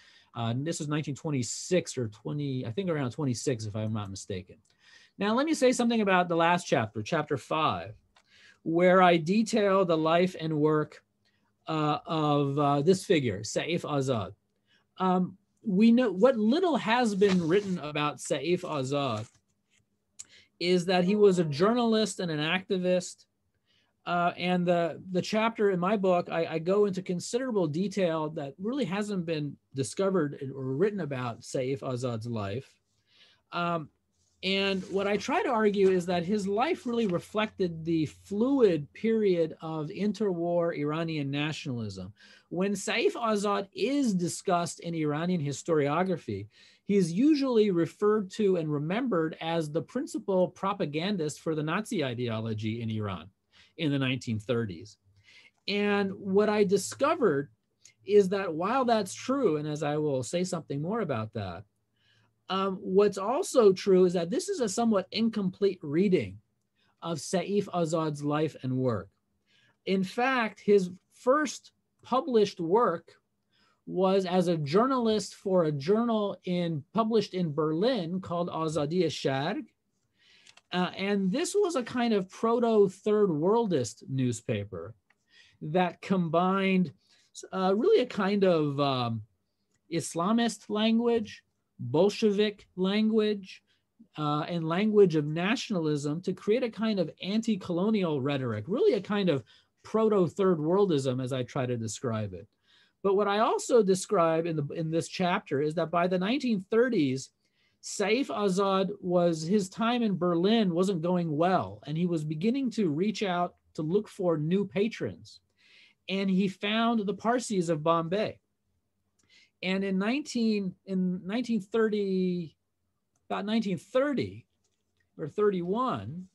this was 1926 or 20, I think around 26, if I'm not mistaken. Now, let me say something about the last chapter, chapter 5, where I detail the life and work of this figure, Saif Azad. We know what little has been written about Saif Azad is that he was a journalist and an activist. And the chapter in my book, I go into considerable detail that really hasn't been discovered or written about Saif Azad's life. And what I try to argue is that his life really reflected the fluid period of interwar Iranian nationalism. When Saif Azad is discussed in Iranian historiography, he is usually referred to and remembered as the principal propagandist for the Nazi ideology in Iran in the 1930s. And what I discovered is that while that's true, and as I will say something more about that, what's also true is that this is a somewhat incomplete reading of Saif Azad's life and work. In fact, his first published work was as a journalist for a journal published in Berlin called Azadi Sharg. And this was a kind of proto-third worldist newspaper that combined really a kind of Islamist language, Bolshevik language, and language of nationalism to create a kind of anti-colonial rhetoric, really a kind of proto-third worldism as I try to describe it. But what I also describe in this chapter is that by the 1930s, Saif Azad his time in Berlin wasn't going well, and he was beginning to reach out to look for new patrons. And he found the Parsis of Bombay. And in 1930 or 31,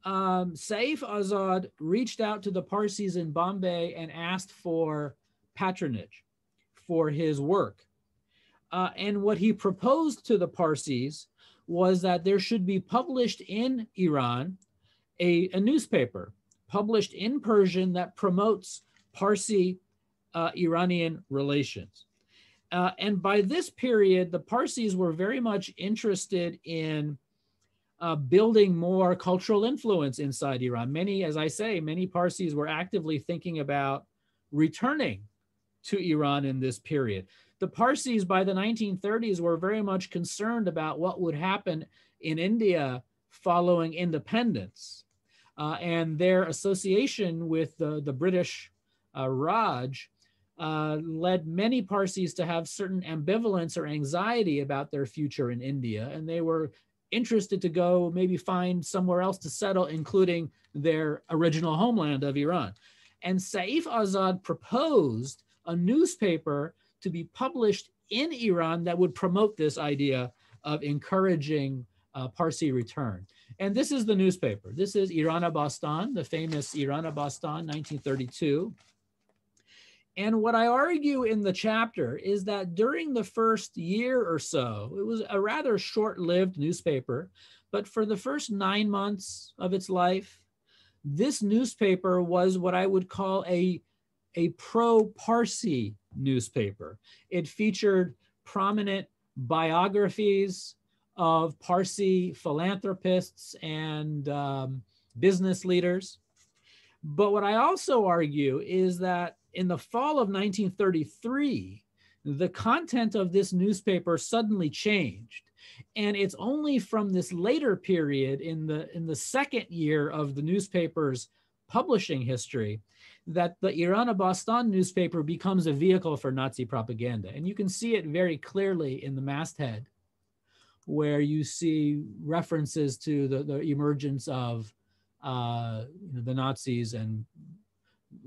Saif Azad reached out to the Parsis in Bombay and asked for patronage for his work. And what he proposed to the Parsis was that there should be published in Iran a newspaper published in Persian that promotes Parsi-Iranian relations. And by this period, the Parsis were very much interested in building more cultural influence inside Iran. As I say, many Parsis were actively thinking about returning to Iran in this period. The Parsis by the 1930s were very much concerned about what would happen in India following independence. And their association with the British Raj led many Parsis to have certain ambivalence or anxiety about their future in India. And they were interested to go maybe find somewhere else to settle, including their original homeland of Iran. And Saif Azad proposed a newspaper to be published in Iran that would promote this idea of encouraging Parsi return. And this is the newspaper. This is Iran-Bastan, the famous Iran-Bastan, 1932. And what I argue in the chapter is that during the first year or so, it was a rather short-lived newspaper, but for the first 9 months of its life, this newspaper was what I would call a pro-Parsi newspaper. It featured prominent biographies of Parsi philanthropists and business leaders. But what I also argue is that in the fall of 1933, the content of this newspaper suddenly changed. And it's only from this later period in the second year of the newspaper's publishing history that the Iran-Bastan newspaper becomes a vehicle for Nazi propaganda. And you can see it very clearly in the masthead, where you see references to the emergence of the Nazis and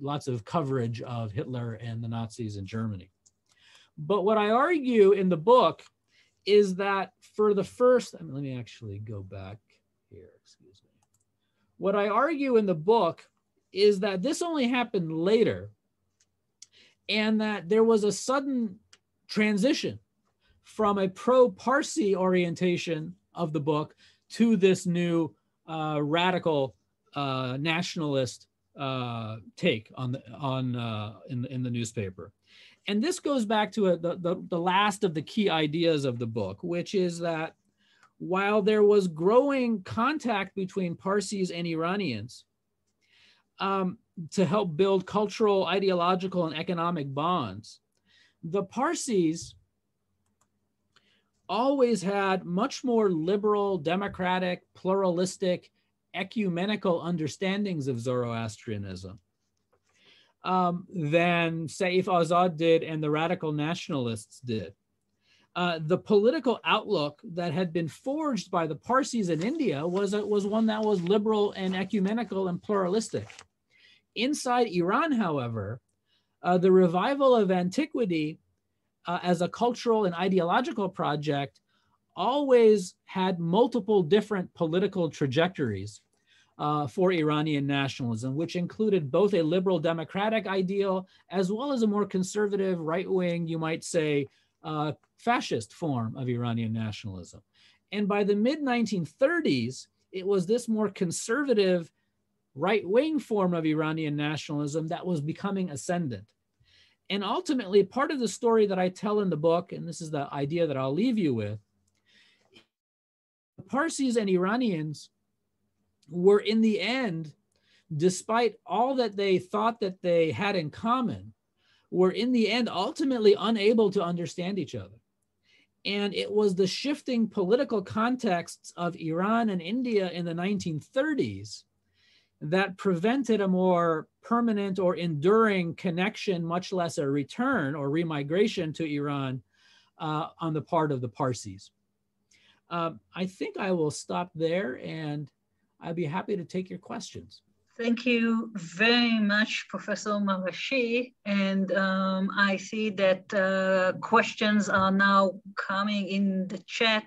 lots of coverage of Hitler and the Nazis in Germany. But what I argue in the book is that for the first, let me actually go back here, excuse me. What I argue in the book is that this only happened later, and that there was a sudden transition from a pro-Parsi orientation of the book to this new radical nationalist take in the newspaper. And this goes back to the last of the key ideas of the book, which is that while there was growing contact between Parsis and Iranians to help build cultural, ideological, and economic bonds, the Parsis always had much more liberal, democratic, pluralistic, ecumenical understandings of Zoroastrianism than Saif Azad did and the radical nationalists did. The political outlook that had been forged by the Parsis in India was one that was liberal and ecumenical and pluralistic. Inside Iran, however, the revival of antiquity as a cultural and ideological project always had multiple different political trajectories for Iranian nationalism, which included both a liberal democratic ideal as well as a more conservative, right-wing, you might say, fascist form of Iranian nationalism. And by the mid-1930s, it was this more conservative, right-wing form of Iranian nationalism that was becoming ascendant. And ultimately, part of the story that I tell in the book, and this is the idea that I'll leave you with, the Parsis and Iranians were in the end, despite all that they thought that they had in common, were in the end ultimately unable to understand each other. And it was the shifting political contexts of Iran and India in the 1930s that prevented a more permanent or enduring connection, much less a return or remigration to Iran on the part of the Parsis. I think I will stop there, and I'd be happy to take your questions. Thank you very much, Professor Marashi. And I see that questions are now coming in the chat.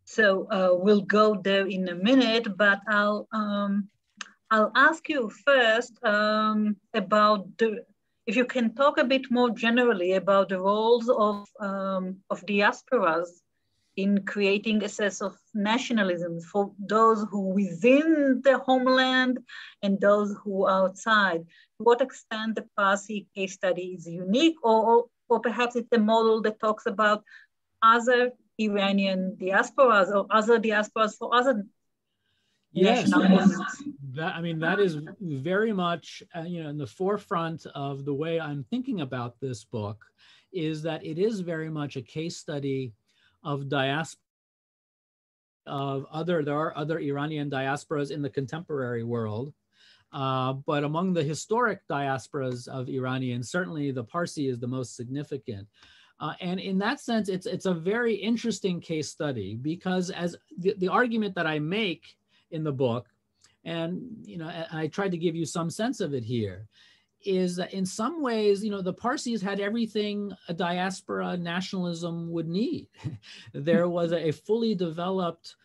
So we'll go there in a minute, but I'll ask you first about if you can talk a bit more generally about the roles of diasporas in creating a sense of nationalism for those who within the homeland and those who are outside. To what extent the Parsi case study is unique, or perhaps it's a model that talks about other Iranian diasporas or other diasporas for other nationalists. That is very much in the forefront of the way I'm thinking about this book, is that it is very much a case study of diaspora, there are other Iranian diasporas in the contemporary world, but among the historic diasporas of Iranians, certainly the Parsi is the most significant. And in that sense, it's a very interesting case study, because as the argument that I make in the book, and I tried to give you some sense of it here, is that in some ways, the Parsis had everything a diaspora nationalism would need. There was a fully developed,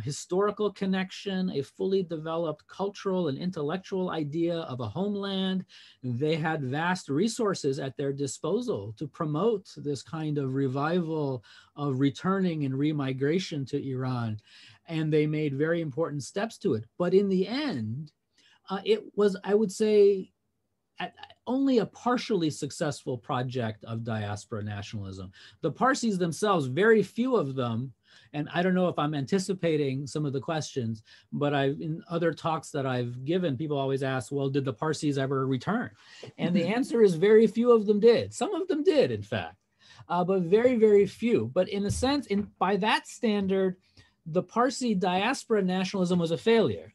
historical connection, a fully developed cultural and intellectual idea of a homeland. They had vast resources at their disposal to promote this kind of revival of returning and remigration to Iran. And they made very important steps to it. But in the end, it was, I would say, only a partially successful project of diaspora nationalism. The Parsis themselves, very few of them, and I don't know if I'm anticipating some of the questions, but in other talks that I've given, people always ask, well, did the Parsis ever return? And the answer is very few of them did. Some of them did, in fact, but very, very few. But in a sense, by that standard, the Parsi diaspora nationalism was a failure.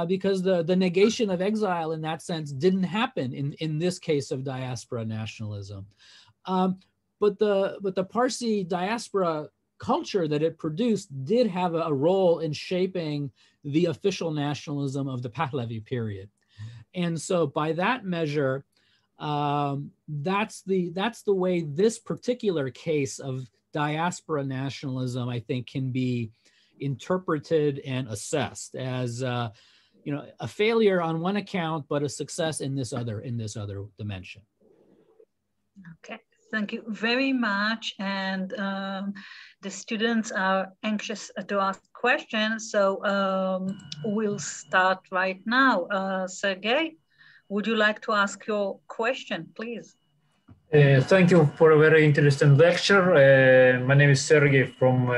Because the negation of exile in that sense didn't happen in this case of diaspora nationalism. But the Parsi diaspora culture that it produced did have a role in shaping the official nationalism of the Pahlavi period. And so by that measure, that's the way this particular case of diaspora nationalism, I think, can be interpreted and assessed as a failure on one account, but a success in this other dimension. Okay, thank you very much. And the students are anxious to ask questions, so we'll start right now. Sergey, would you like to ask your question, please? Thank you for a very interesting lecture. My name is Sergey from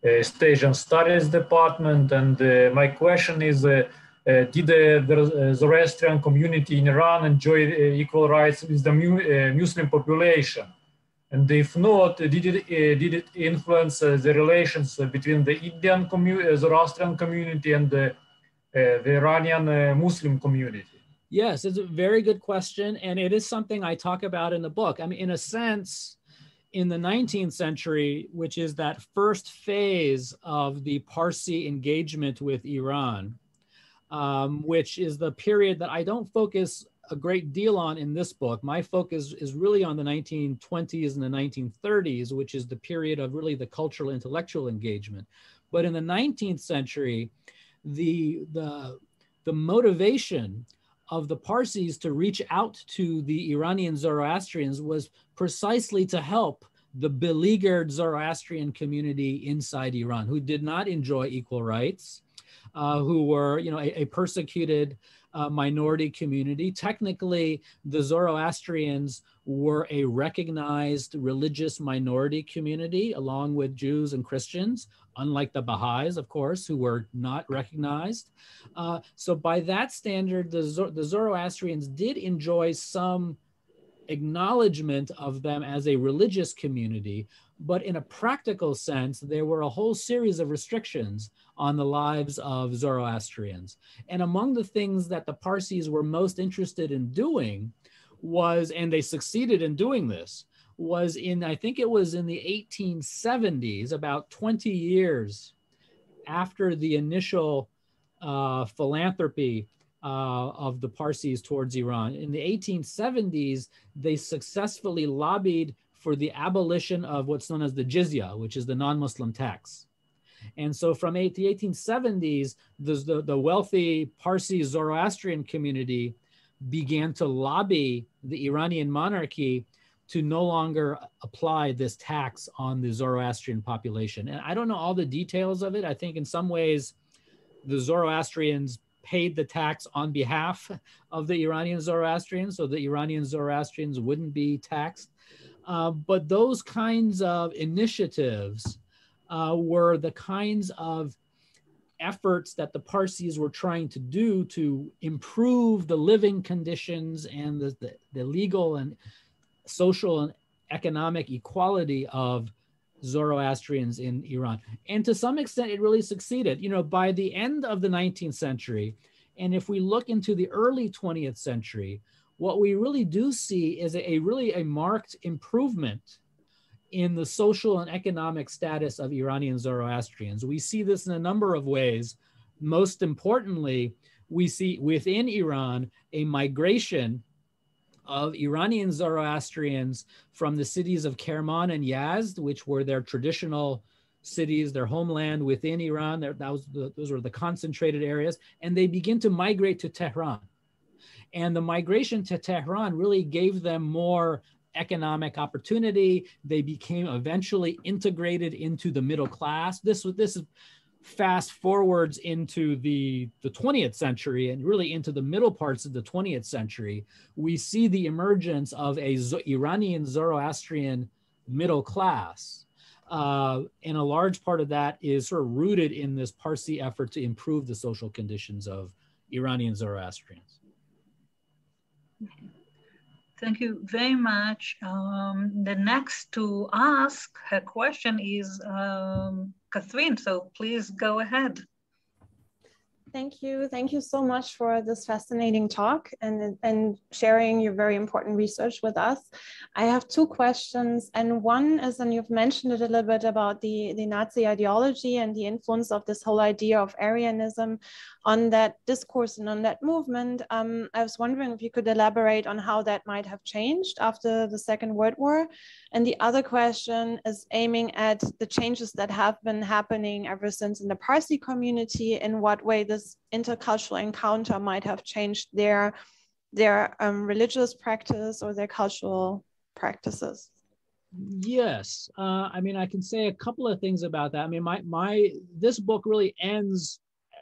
East Asian Studies Department, and my question is, did the Zoroastrian community in Iran enjoy equal rights with the Muslim population? And if not, did it influence the relations between the Indian Zoroastrian community and the Iranian Muslim community? Yes, it's a very good question, and it is something I talk about in the book. I mean, in a sense, in the 19th century, which is that first phase of the Parsi engagement with Iran, which is the period that I don't focus a great deal on in this book. My focus is really on the 1920s and the 1930s, which is the period of really the cultural intellectual engagement. But in the 19th century, the motivation of the Parsis to reach out to the Iranian Zoroastrians was precisely to help the beleaguered Zoroastrian community inside Iran, who did not enjoy equal rights, who were, a persecuted minority community. Technically, the Zoroastrians were a recognized religious minority community, along with Jews and Christians, unlike the Baha'is, of course, who were not recognized. So by that standard, the Zoroastrians did enjoy some acknowledgement of them as a religious community, but in a practical sense, there were a whole series of restrictions on the lives of Zoroastrians. And among the things that the Parsis were most interested in doing was, and they succeeded in doing this, was I think it was in the 1870s, about 20 years after the initial philanthropy of the Parsis towards Iran. In the 1870s, they successfully lobbied for the abolition of what's known as the jizya, which is the non-Muslim tax. And so from the 1870s, the wealthy Parsi Zoroastrian community began to lobby the Iranian monarchy to no longer apply this tax on the Zoroastrian population. And I don't know all the details of it. I think in some ways, the Zoroastrians paid the tax on behalf of the Iranian Zoroastrians, so the Iranian Zoroastrians wouldn't be taxed. But those kinds of initiatives were the kinds of efforts that the Parsis were trying to do to improve the living conditions and the legal and social and economic equality of Zoroastrians in Iran. And to some extent, it really succeeded. By the end of the 19th century, and if we look into the early 20th century, what we really do see is a marked improvement in the social and economic status of Iranian Zoroastrians. We see this in a number of ways. Most importantly, we see within Iran a migration of Iranian Zoroastrians from the cities of Kerman and Yazd, which were their traditional cities, their homeland within Iran. Those were the concentrated areas, and they begin to migrate to Tehran. And the migration to Tehran really gave them more economic opportunity. They became eventually integrated into the middle class. This is fast forwards into the 20th century and really into the middle parts of the 20th century. We see the emergence of a Iranian Zoroastrian middle class. And a large part of that is sort of rooted in this Parsi effort to improve the social conditions of Iranian Zoroastrians. Thank you very much. The next to ask her question is Catherine, so please go ahead. Thank you. Thank you so much for this fascinating talk and sharing your very important research with us. I have two questions, and one is, and you've mentioned it a little bit about the Nazi ideology and the influence of this whole idea of Aryanism on that discourse and on that movement. I was wondering if you could elaborate on how that might have changed after the Second World War. And the other question is aiming at the changes that have been happening ever since in the Parsi community, in what way this intercultural encounter might have changed their religious practice or their cultural practices. Yes, I mean, I can say a couple of things about that. I mean, this book really ends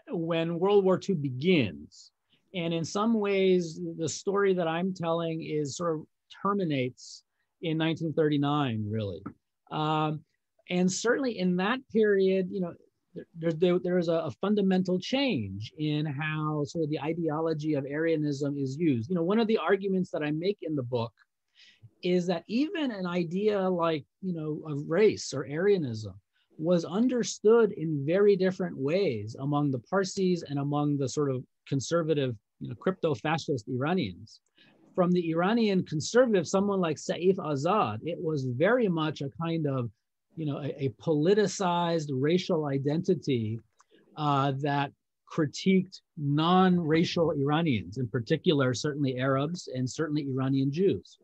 when World War II begins. And in some ways, the story that I'm telling is sort of terminates in 1939, really. And certainly in that period, you know, there is a fundamental change in how sort of the ideology of Aryanism is used. You know, one of the arguments that I make in the book is that even an idea like, you know, of race or Aryanism was understood in very different ways among the Parsis and among the sort of conservative, you know, crypto-fascist Iranians. From the Iranian conservative, someone like Saif Azad, it was very much a kind of, you know, a politicized racial identity that critiqued non-racial Iranians, in particular, certainly Arabs and certainly Iranian Jews.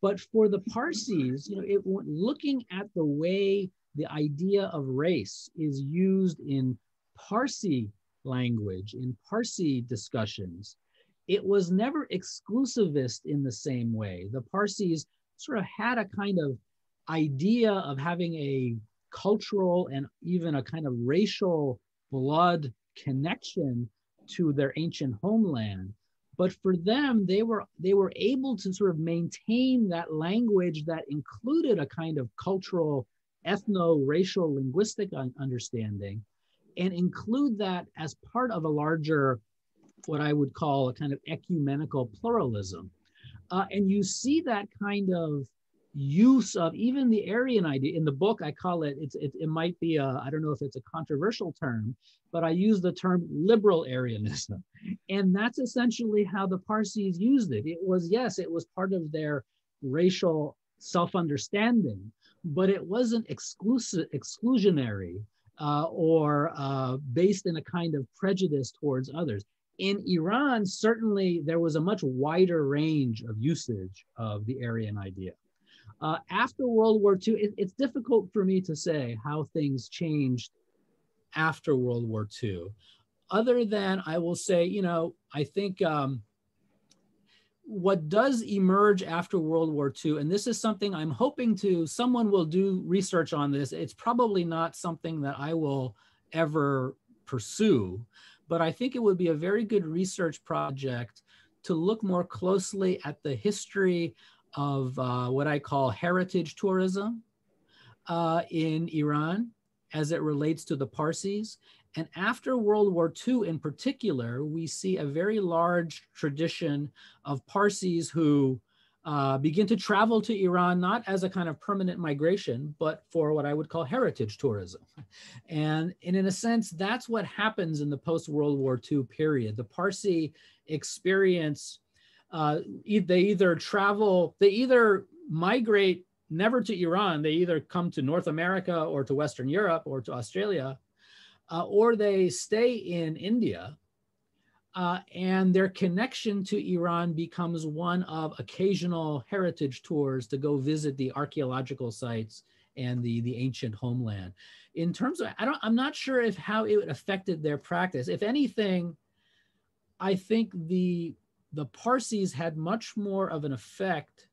But for the Parsis, you know, looking at the way the idea of race is used in Parsi language, in Parsi discussions, it was never exclusivist in the same way. The Parsis sort of had a kind of idea of having a cultural and even a kind of racial blood connection to their ancient homeland. But for them, they were able to sort of maintain that language that included a kind of cultural, ethno-racial linguistic understanding, and include that as part of a larger, what I would call a kind of ecumenical pluralism. And you see that kind of use of even the Aryan idea. In the book, I call it, it might be I don't know if it's a controversial term, but I use the term liberal Aryanism. And that's essentially how the Parsis used it. It was, yes, it was part of their racial self-understanding, but it wasn't exclusionary or based in a kind of prejudice towards others. In Iran, certainly there was a much wider range of usage of the Aryan idea. After World War II, it's difficult for me to say how things changed after World War II. Other than I will say, you know, I think what does emerge after World War II, and this is something I'm hoping someone will do research on this. It's probably not something that I will ever pursue, but I think it would be a very good research project to look more closely at the history of what I call heritage tourism in Iran as it relates to the Parsis. And after World War II in particular, we see a very large tradition of Parsis who begin to travel to Iran, not as a kind of permanent migration, but for what I would call heritage tourism. And in a sense, that's what happens in the post-World War II period. The Parsi experience, they either migrate never to Iran, they either come to North America or to Western Europe or to Australia, or they stay in India, and their connection to Iran becomes one of occasional heritage tours to go visit the archaeological sites and the ancient homeland. In terms of, I'm not sure how it affected their practice. If anything, I think the Parsis had much more of an effect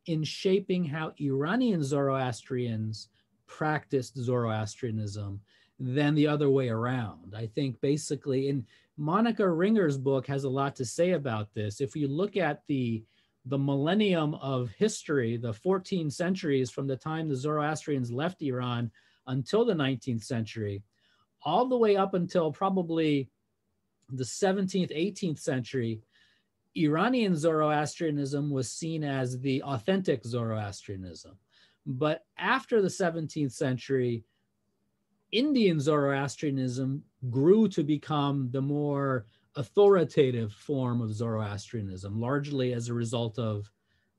in shaping how Iranian Zoroastrians practiced Zoroastrianism than the other way around. I think basically, in Monica Ringer's book has a lot to say about this. If you look at the millennium of history, the 14 centuries from the time the Zoroastrians left Iran until the 19th century, all the way up until probably the 17th, 18th century, Iranian Zoroastrianism was seen as the authentic Zoroastrianism. But after the 17th century, Indian Zoroastrianism grew to become the more authoritative form of Zoroastrianism, largely as a result of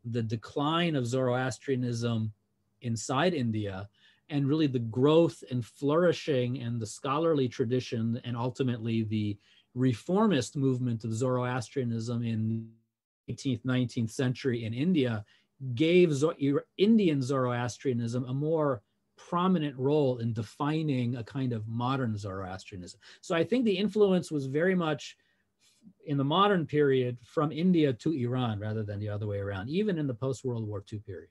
the decline of Zoroastrianism inside India, and really the growth and flourishing and the scholarly tradition, and ultimately the reformist movement of Zoroastrianism in the 18th, 19th century in India gave Indian Zoroastrianism a more prominent role in defining a kind of modern Zoroastrianism. So I think the influence was very much in the modern period from India to Iran rather than the other way around, even in the post-World War II period.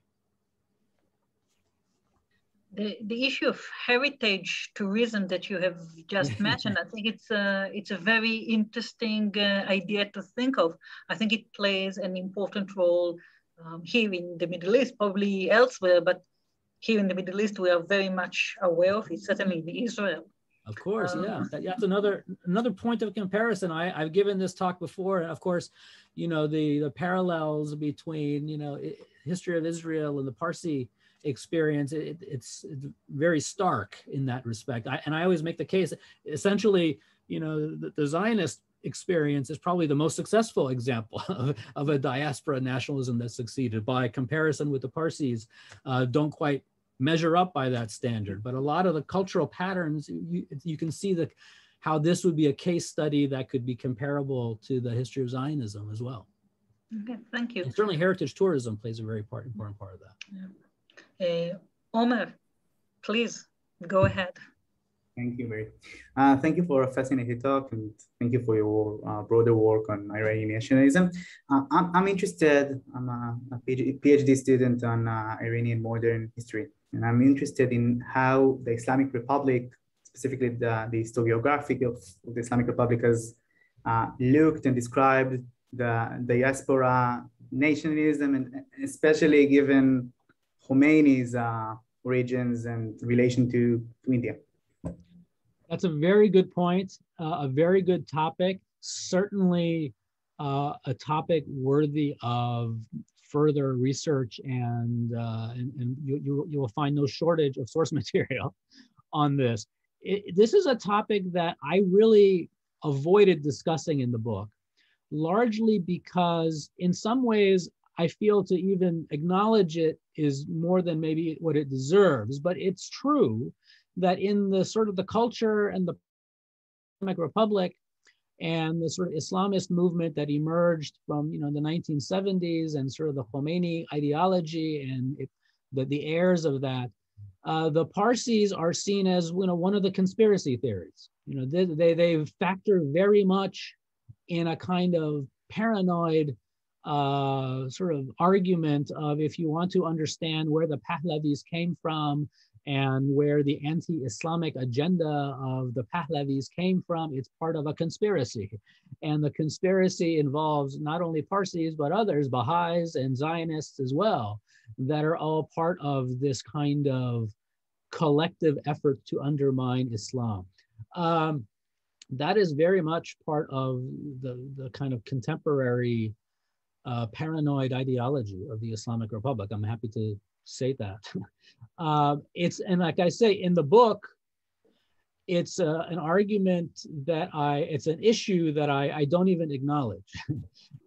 the issue of heritage tourism that you have just mentioned, I think it's a very interesting idea to think of. I think it plays an important role here in the Middle East, probably elsewhere, but here in the Middle East, we are very much aware of it, certainly in Israel. Of course, yeah. That's another point of comparison. I've given this talk before, and of course, you know, the parallels between, you know, history of Israel and the Parsi experience, it's very stark in that respect. And I always make the case, essentially, you know, the Zionist experience is probably the most successful example of a diaspora nationalism that succeeded. By comparison with the Parsis, don't quite measure up by that standard. But a lot of the cultural patterns, you can see how this would be a case study that could be comparable to the history of Zionism as well. Okay, thank you. And certainly heritage tourism plays a very important part of that. Yeah. Omer, please go ahead. Thank you, Mary. Thank you for a fascinating talk, and thank you for your broader work on Iranian nationalism. I'm interested, I'm a PhD student on Iranian modern history, and I'm interested in how the Islamic Republic, specifically the historiographic of the Islamic Republic, has looked and described the diaspora nationalism, and especially given Khomeini's origins and relation to India. That's a very good point, a very good topic, certainly a topic worthy of further research, and you will find no shortage of source material on this. This is a topic that I really avoided discussing in the book, largely because in some ways I feel to even acknowledge it is more than maybe what it deserves, but it's true that in the sort of the culture and the Islamic Republic and the sort of Islamist movement that emerged from, you know, the 1970s and sort of the Khomeini ideology and the heirs of that, the Parsis are seen as, you know, one of the conspiracy theories. You know, they factor very much in a kind of paranoid sort of argument of, if you want to understand where the Pahlavis came from and where the anti-Islamic agenda of the Pahlavis came from, it's part of a conspiracy. And the conspiracy involves not only Parsis, but others, Baha'is and Zionists as well, that are all part of this kind of collective effort to undermine Islam. That is very much part of the kind of contemporary paranoid ideology of the Islamic Republic. I'm happy to say that. And like I say, in the book, it's an argument that it's an issue that I don't even acknowledge.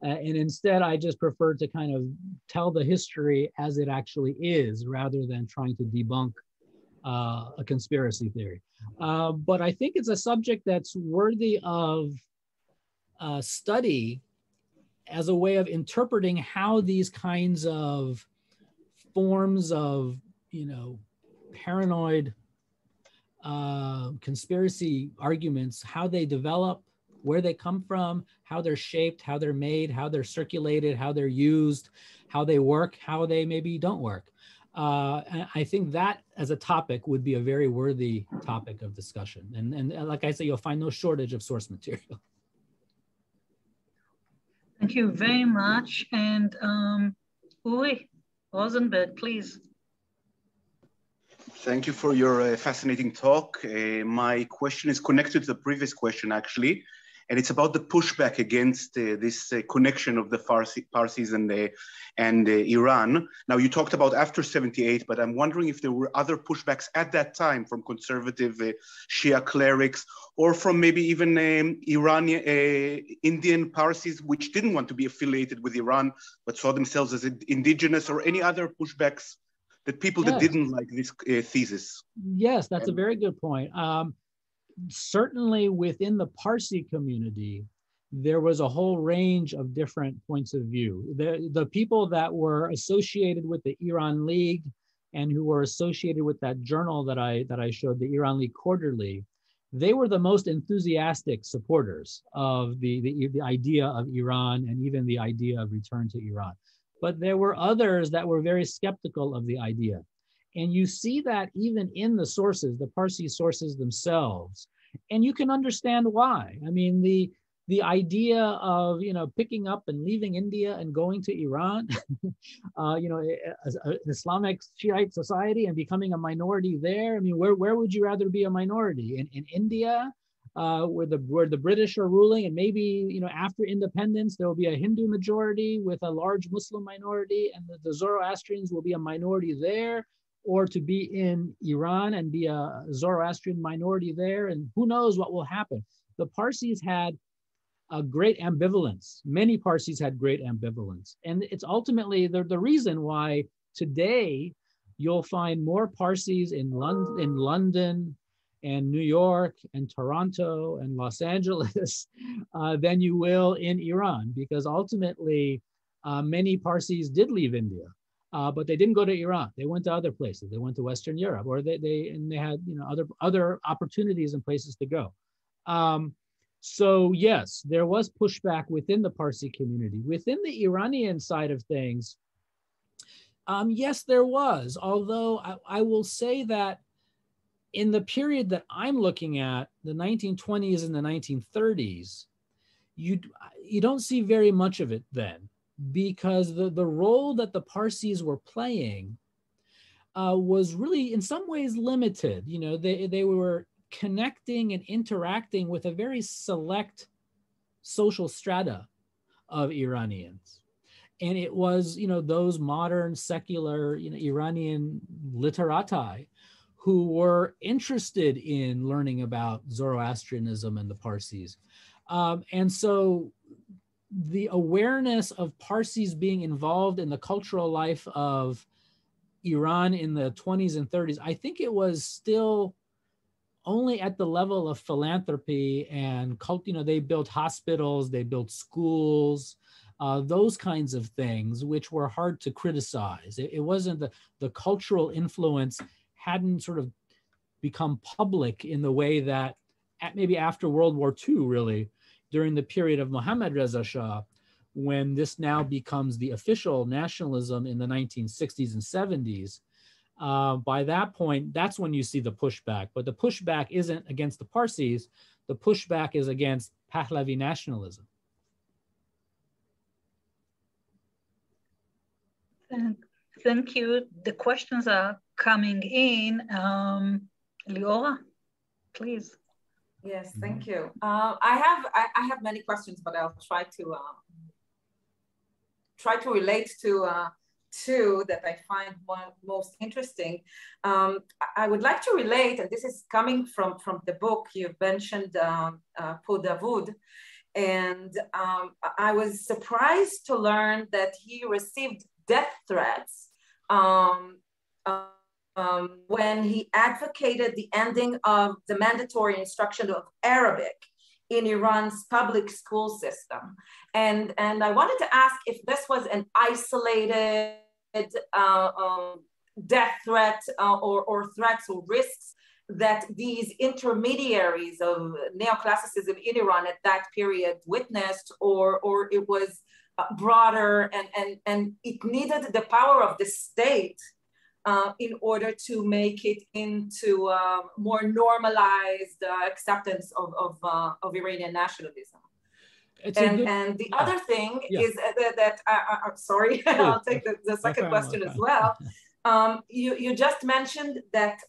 And instead, I just prefer to kind of tell the history as it actually is, rather than trying to debunk a conspiracy theory. But I think it's a subject that's worthy of study as a way of interpreting how these kinds of forms of, you know, paranoid conspiracy arguments, how they develop, where they come from, how they're shaped, how they're made, how they're circulated, how they're used, how they work, how they maybe don't work. And I think that as a topic would be a very worthy topic of discussion. And like I say, you'll find no shortage of source material. Thank you very much. And Uri Rosenberg, please. Thank you for your fascinating talk. My question is connected to the previous question, actually, and it's about the pushback against this connection of the Parsis and Iran. Now, you talked about after 78, but I'm wondering if there were other pushbacks at that time from conservative Shia clerics, or from maybe even Iranian, Indian Parsis, which didn't want to be affiliated with Iran, but saw themselves as indigenous, or any other pushbacks that people that didn't like this thesis. Yes, that's a very good point. Certainly within the Parsi community, there was a whole range of different points of view. The people that were associated with the Iran League and who were associated with that journal that I showed, the Iran League Quarterly, they were the most enthusiastic supporters of the idea of Iran and even the idea of return to Iran. But there were others that were very skeptical of the idea. And you see that even in the sources, the Parsi sources themselves. And you can understand why. I mean, the idea of, picking up and leaving India and going to Iran, an Islamic Shiite society, and becoming a minority there. I mean, where would you rather be a minority? In India, where the British are ruling, and maybe, after independence, there will be a Hindu majority with a large Muslim minority, and the Zoroastrians will be a minority there, or to be in Iran and be a Zoroastrian minority there, and who knows what will happen. The Parsis had a great ambivalence. Many Parsis had great ambivalence. And it's ultimately the reason why today you'll find more Parsis in London and New York and Toronto and Los Angeles than you will in Iran, because ultimately many Parsis did leave India, but they didn't go to Iran. They went to other places. They went to Western Europe, or they had other opportunities and places to go. So yes, there was pushback within the Parsi community. Within the Iranian side of things, yes, there was. Although I will say that in the period that I'm looking at, the 1920s and the 1930s, you don't see very much of it then, because the role that the Parsis were playing was really in some ways limited. They were connecting and interacting with a very select social strata of Iranians. And it was, those modern secular, Iranian literati who were interested in learning about Zoroastrianism and the Parsis. And so the awareness of Parsis being involved in the cultural life of Iran in the 20s and 30s, I think it was still only at the level of philanthropy and cult. They built hospitals, they built schools, those kinds of things, which were hard to criticize. It wasn't the cultural influence hadn't sort of become public in the way that maybe after World War II, really, during the period of Mohammad Reza Shah, when this now becomes the official nationalism in the 1960s and 70s. By that point, that's when you see the pushback. But the pushback isn't against the Parsis. The pushback is against Pahlavi nationalism. Thank you. The questions are coming in. Liora, please. Yes, thank you. I have many questions, but I'll try to relate to two that I find most interesting. I would like to relate, and this is coming from the book you've mentioned, Davud, and I was surprised to learn that he received death threats when he advocated the ending of the mandatory instruction of Arabic in Iran's public school system. And I wanted to ask if this was an isolated death threat or threats or risks that these intermediaries of neoclassicism in Iran at that period witnessed, or it was broader and it needed the power of the state in order to make it into more normalized acceptance of Iranian nationalism. And the other thing is that I'm sorry, I'll take the second question as well. You just mentioned that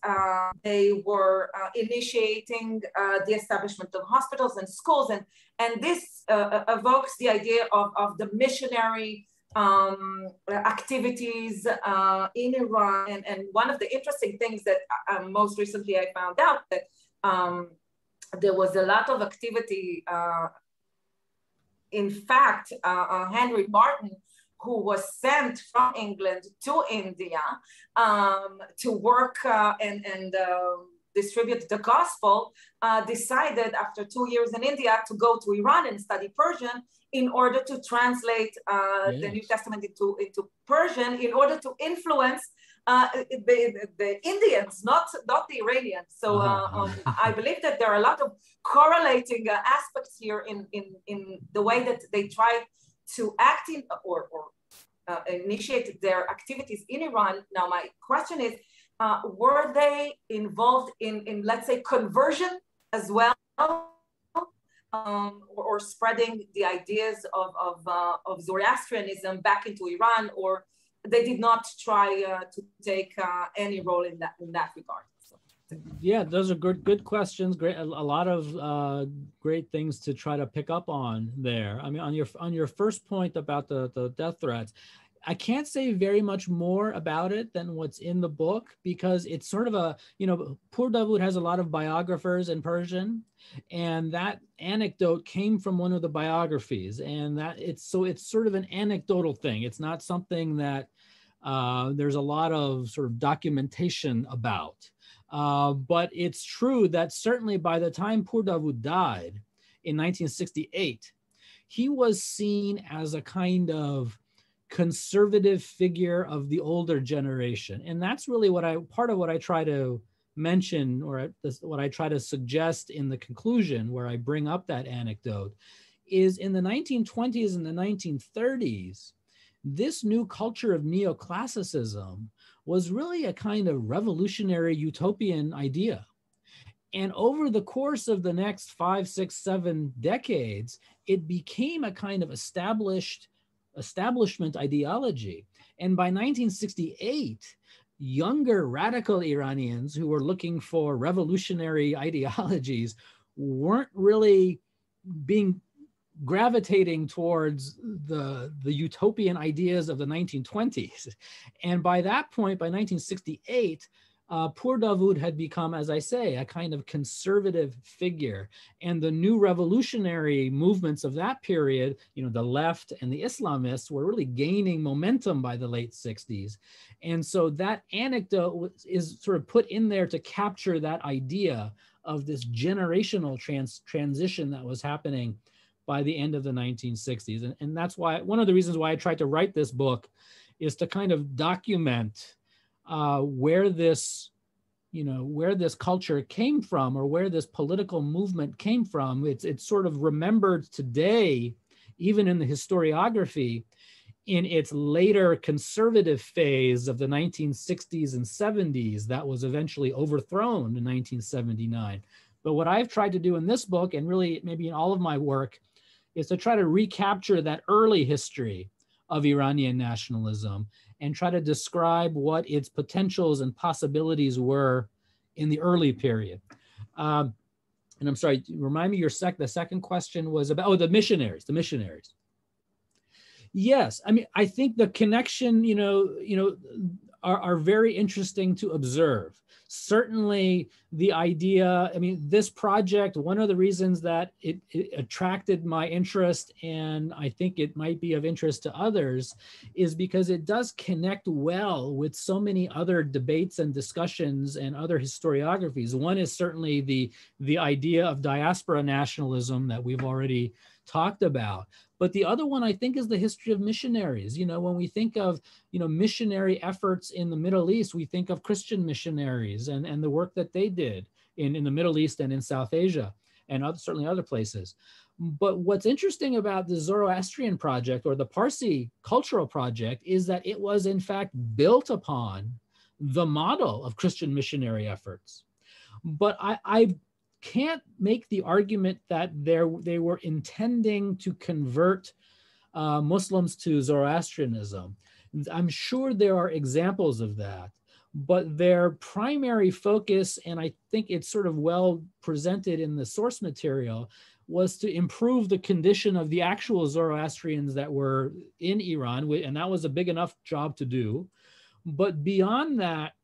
they were initiating the establishment of hospitals and schools, and this evokes the idea of the missionary activities in Iran. And one of the interesting things that most recently I found out that there was a lot of activity. In fact, Henry Martin, who was sent from England to India to work and distribute the gospel, decided after 2 years in India to go to Iran and study Persian in order to translate the New Testament into Persian, in order to influence the Indians, not the Iranians. So I believe that there are a lot of correlating aspects here in the way that they try to act in or initiate their activities in Iran. Now, my question is, were they involved in, let's say, conversion as well, or spreading the ideas of Zoroastrianism back into Iran, or they did not try to take any role in that regard? So. Yeah, those are good questions. Great, a lot of great things to try to pick up on there. I mean, on your first point about the death threats, I can't say very much more about it than what's in the book, because it's sort of a, Pur Davud has a lot of biographers in Persian, and that anecdote came from one of the biographies, and that it's sort of an anecdotal thing. It's not something that there's a lot of sort of documentation about. But it's true that certainly by the time Pur Davud died in 1968, he was seen as a kind of conservative figure of the older generation. And that's really part of what I try to mention, or what I try to suggest in the conclusion, where I bring up that anecdote, is in the 1920s and the 1930s, this new culture of neoclassicism was really a kind of revolutionary utopian idea. And over the course of the next 5, 6, 7 decades, it became a kind of establishment ideology. And by 1968, younger radical Iranians who were looking for revolutionary ideologies weren't really gravitating towards the utopian ideas of the 1920s. And by that point, by 1968, Pur Davud had become, as I say, a kind of conservative figure. And the new revolutionary movements of that period, the left and the Islamists, were really gaining momentum by the late 60s. And so that anecdote is sort of put in there to capture that idea of this generational transition that was happening by the end of the 1960s. And that's why, one of the reasons why I tried to write this book is to kind of document where this culture came from, or where this political movement came from. It's sort of remembered today, even in the historiography, in its later conservative phase of the 1960s and 70s that was eventually overthrown in 1979. But what I've tried to do in this book, and really maybe in all of my work, is to try to recapture that early history of Iranian nationalism and try to describe what its potentials and possibilities were in the early period. And I'm sorry, remind me the second question was about, the missionaries. Yes, I mean, I think the connection, are very interesting to observe. Certainly the idea, I mean, this project, one of the reasons that it attracted my interest, and I think it might be of interest to others, is because it does connect well with so many other debates and discussions and other historiographies. One is certainly the idea of diaspora nationalism that we've already talked about. But the other one, I think, is the history of missionaries. When we think of, missionary efforts in the Middle East, we think of Christian missionaries and the work that they did in the Middle East and in South Asia and certainly other places. But what's interesting about the Zoroastrian project, or the Parsi cultural project, is that it was in fact built upon the model of Christian missionary efforts. But I can't make the argument that they were intending to convert Muslims to Zoroastrianism. I'm sure there are examples of that, but their primary focus, and I think it's sort of well presented in the source material, was to improve the condition of the actual Zoroastrians that were in Iran, and that was a big enough job to do. But beyond that,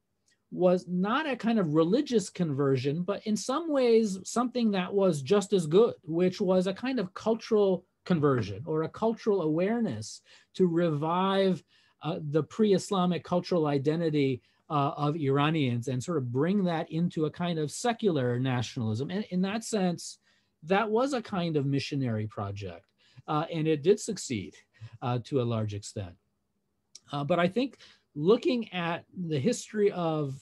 was not a kind of religious conversion, but in some ways something that was just as good, which was a kind of cultural conversion, or a cultural awareness to revive the pre-Islamic cultural identity of Iranians and sort of bring that into a kind of secular nationalism. And in that sense, that was a kind of missionary project, and it did succeed to a large extent. But I think looking at the history of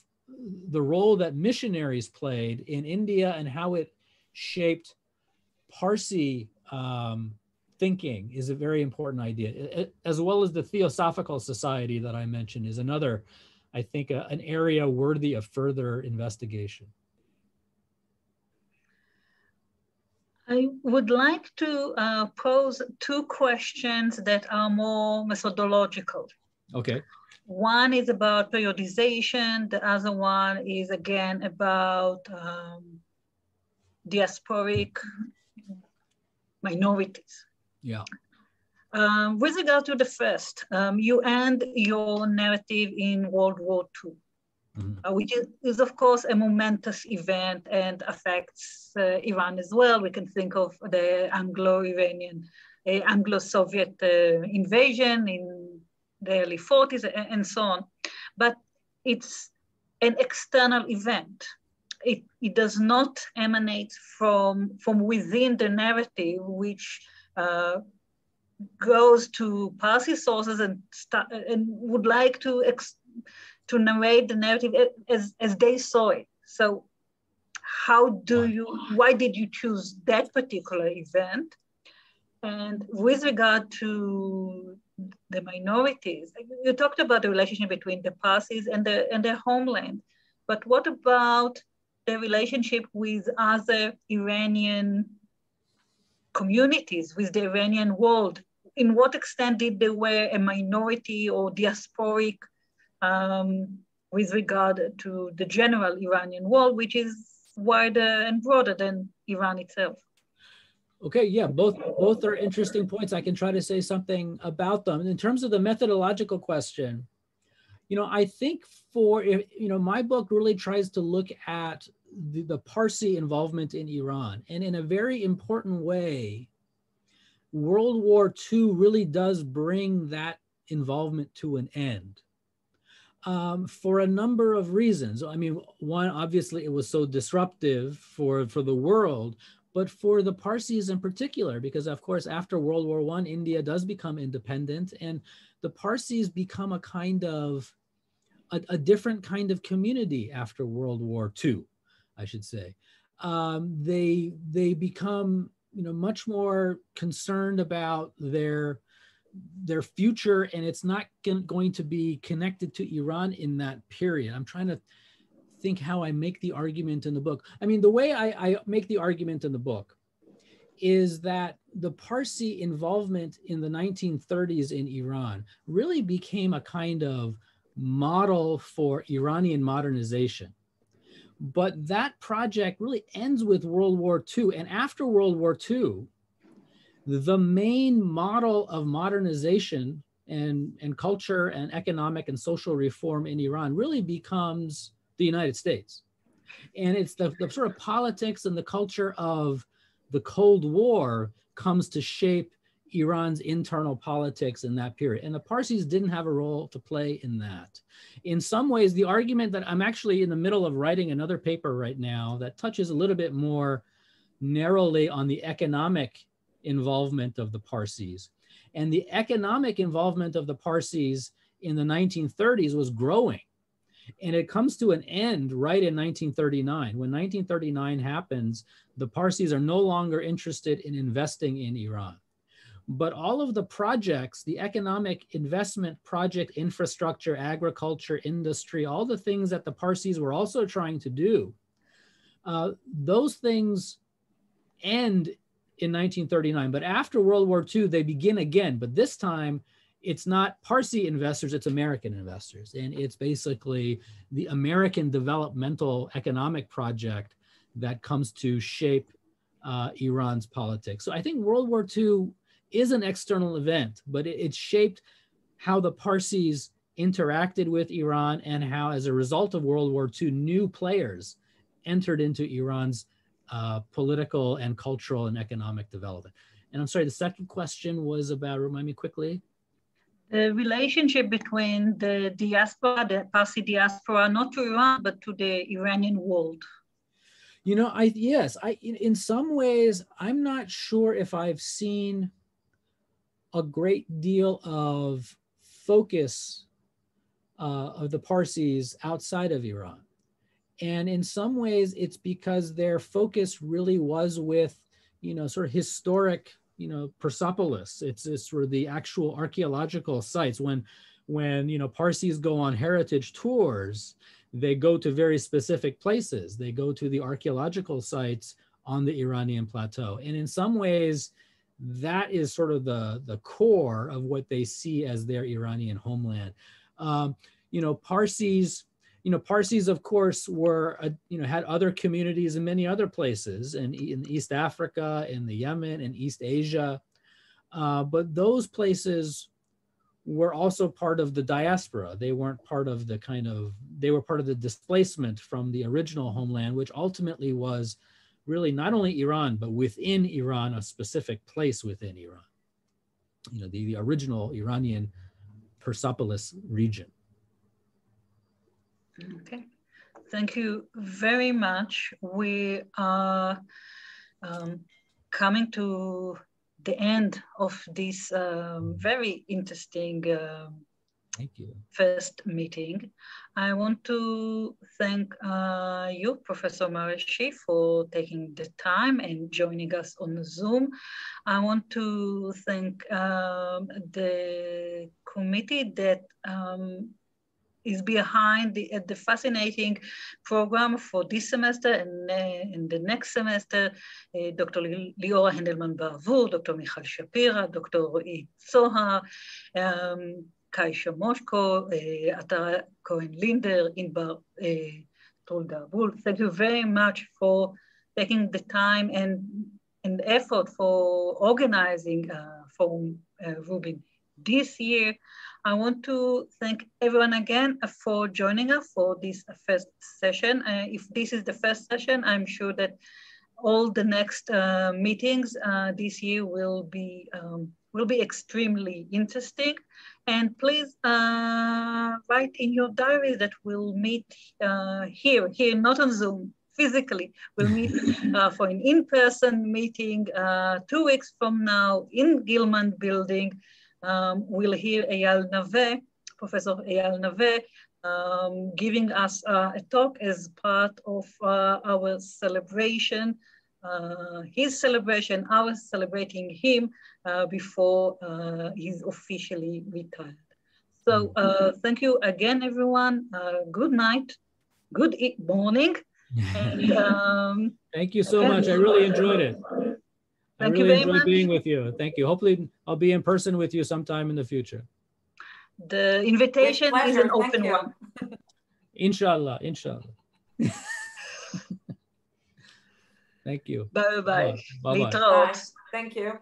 the role that missionaries played in India and how it shaped Parsi thinking is a very important idea, as well as the Theosophical Society that I mentioned is another, I think, an area worthy of further investigation. I would like to pose two questions that are more methodological. Okay. One is about periodization. The other one is again about diasporic minorities. Yeah. With regard to the first, you end your narrative in World War II. Which is of course a momentous event and affects Iran as well. We can think of the Anglo-Iranian, Anglo-Soviet invasion in the early 40s and so on. But it's an external event. It does not emanate from within the narrative, which goes to Parsi sources and would like to narrate the narrative as they saw it. So why did you choose that particular event? And with regard to the minorities, you talked about the relationship between the Parsis and their homeland, but what about the relationship with other Iranian communities, with the Iranian world? In what extent did they wear a minority or diasporic with regard to the general Iranian world, which is wider and broader than Iran itself? Okay, yeah, both are interesting points. I can try to say something about them. In terms of the methodological question, I think my book really tries to look at the Parsi involvement in Iran. And in a very important way, World War II really does bring that involvement to an end. For a number of reasons. I mean, one, obviously it was so disruptive for the world, but for the Parsis in particular, because of course, after World War I, India does become independent and the Parsis become a kind of, a different kind of community after World War II, I should say. They become, much more concerned about their future, and it's not going to be connected to Iran in that period. I'm trying to think how I make the argument in the book. I mean, the way I make the argument in the book is that the Parsi involvement in the 1930s in Iran really became a kind of model for Iranian modernization. But that project really ends with World War II. And after World War II, the main model of modernization and culture and economic and social reform in Iran really becomes the United States. And it's the sort of politics and the culture of the Cold War comes to shape Iran's internal politics in that period. And the Parsis didn't have a role to play in that. In some ways, the argument that I'm actually in the middle of writing another paper right now that touches a little bit more narrowly on the economic involvement of the Parsis. And the economic involvement of the Parsis in the 1930s was growing. And it comes to an end right in 1939. When 1939 happens, the Parsis are no longer interested in investing in Iran. But all of the projects, the economic investment project, infrastructure, agriculture, industry, all the things that the Parsis were also trying to do, those things end in 1939. But after World War II, they begin again. But this time, it's not Parsi investors, it's American investors. And it's basically the American developmental economic project that comes to shape Iran's politics. So I think World War II is an external event, but it shaped how the Parsis interacted with Iran and how, as a result of World War II, new players entered into Iran's political and cultural and economic development. And I'm sorry, the second question was about, remind me quickly. The relationship between the diaspora, the Parsi diaspora, not to Iran, but to the Iranian world. In some ways, I'm not sure if I've seen a great deal of focus of the Parsis outside of Iran. And in some ways, it's because their focus really was with, sort of historic, Persepolis. It's sort of the actual archaeological sites. When when, you know, Parsis go on heritage tours, they go to very specific places. They go to the archaeological sites on the Iranian plateau. And in some ways, that is sort of the core of what they see as their Iranian homeland. You know, Parsis, of course, were, you know, had other communities in many other places, and in East Africa, in the Yemen, and East Asia. But those places were also part of the diaspora. They weren't part of the they were part of the displacement from the original homeland, which ultimately was really not only Iran, but within Iran, a specific place within Iran. You know, the original Iranian Persepolis region. Okay, thank you very much. We are coming to the end of this very interesting Thank you. First meeting. I want to thank you, Professor Marashi, for taking the time and joining us on Zoom. I want to thank the committee that is behind the fascinating program for this semester and the next semester, Dr. Liora Hendelman-Bavur, Dr. Michal Shapira, Dr. Ro'i Zohar, Kai Shamoshko, Atara Cohen-Linder, Inbar Trul-Darbul. Thank you very much for taking the time and effort for organizing Forum Rubin this year. I want to thank everyone again for joining us for this first session. If this is the first session, I'm sure that all the next meetings this year will be extremely interesting. And please write in your diaries that we'll meet here, not on Zoom, physically. We'll meet for an in-person meeting 2 weeks from now in Gilman Building. We'll hear Eyal Naveh, Professor Eyal Naveh, giving us a talk as part of our celebration, his celebration, ours celebrating him before he's officially retired. So thank you again, everyone. Good night, good morning. And, thank you so much. I really enjoyed it. I really enjoyed being with you. Thank you. Hopefully I'll be in person with you sometime in the future. The invitation is an open one. Inshallah, inshallah. Thank you. Bye-bye. Bye-bye. Bye. Thank you.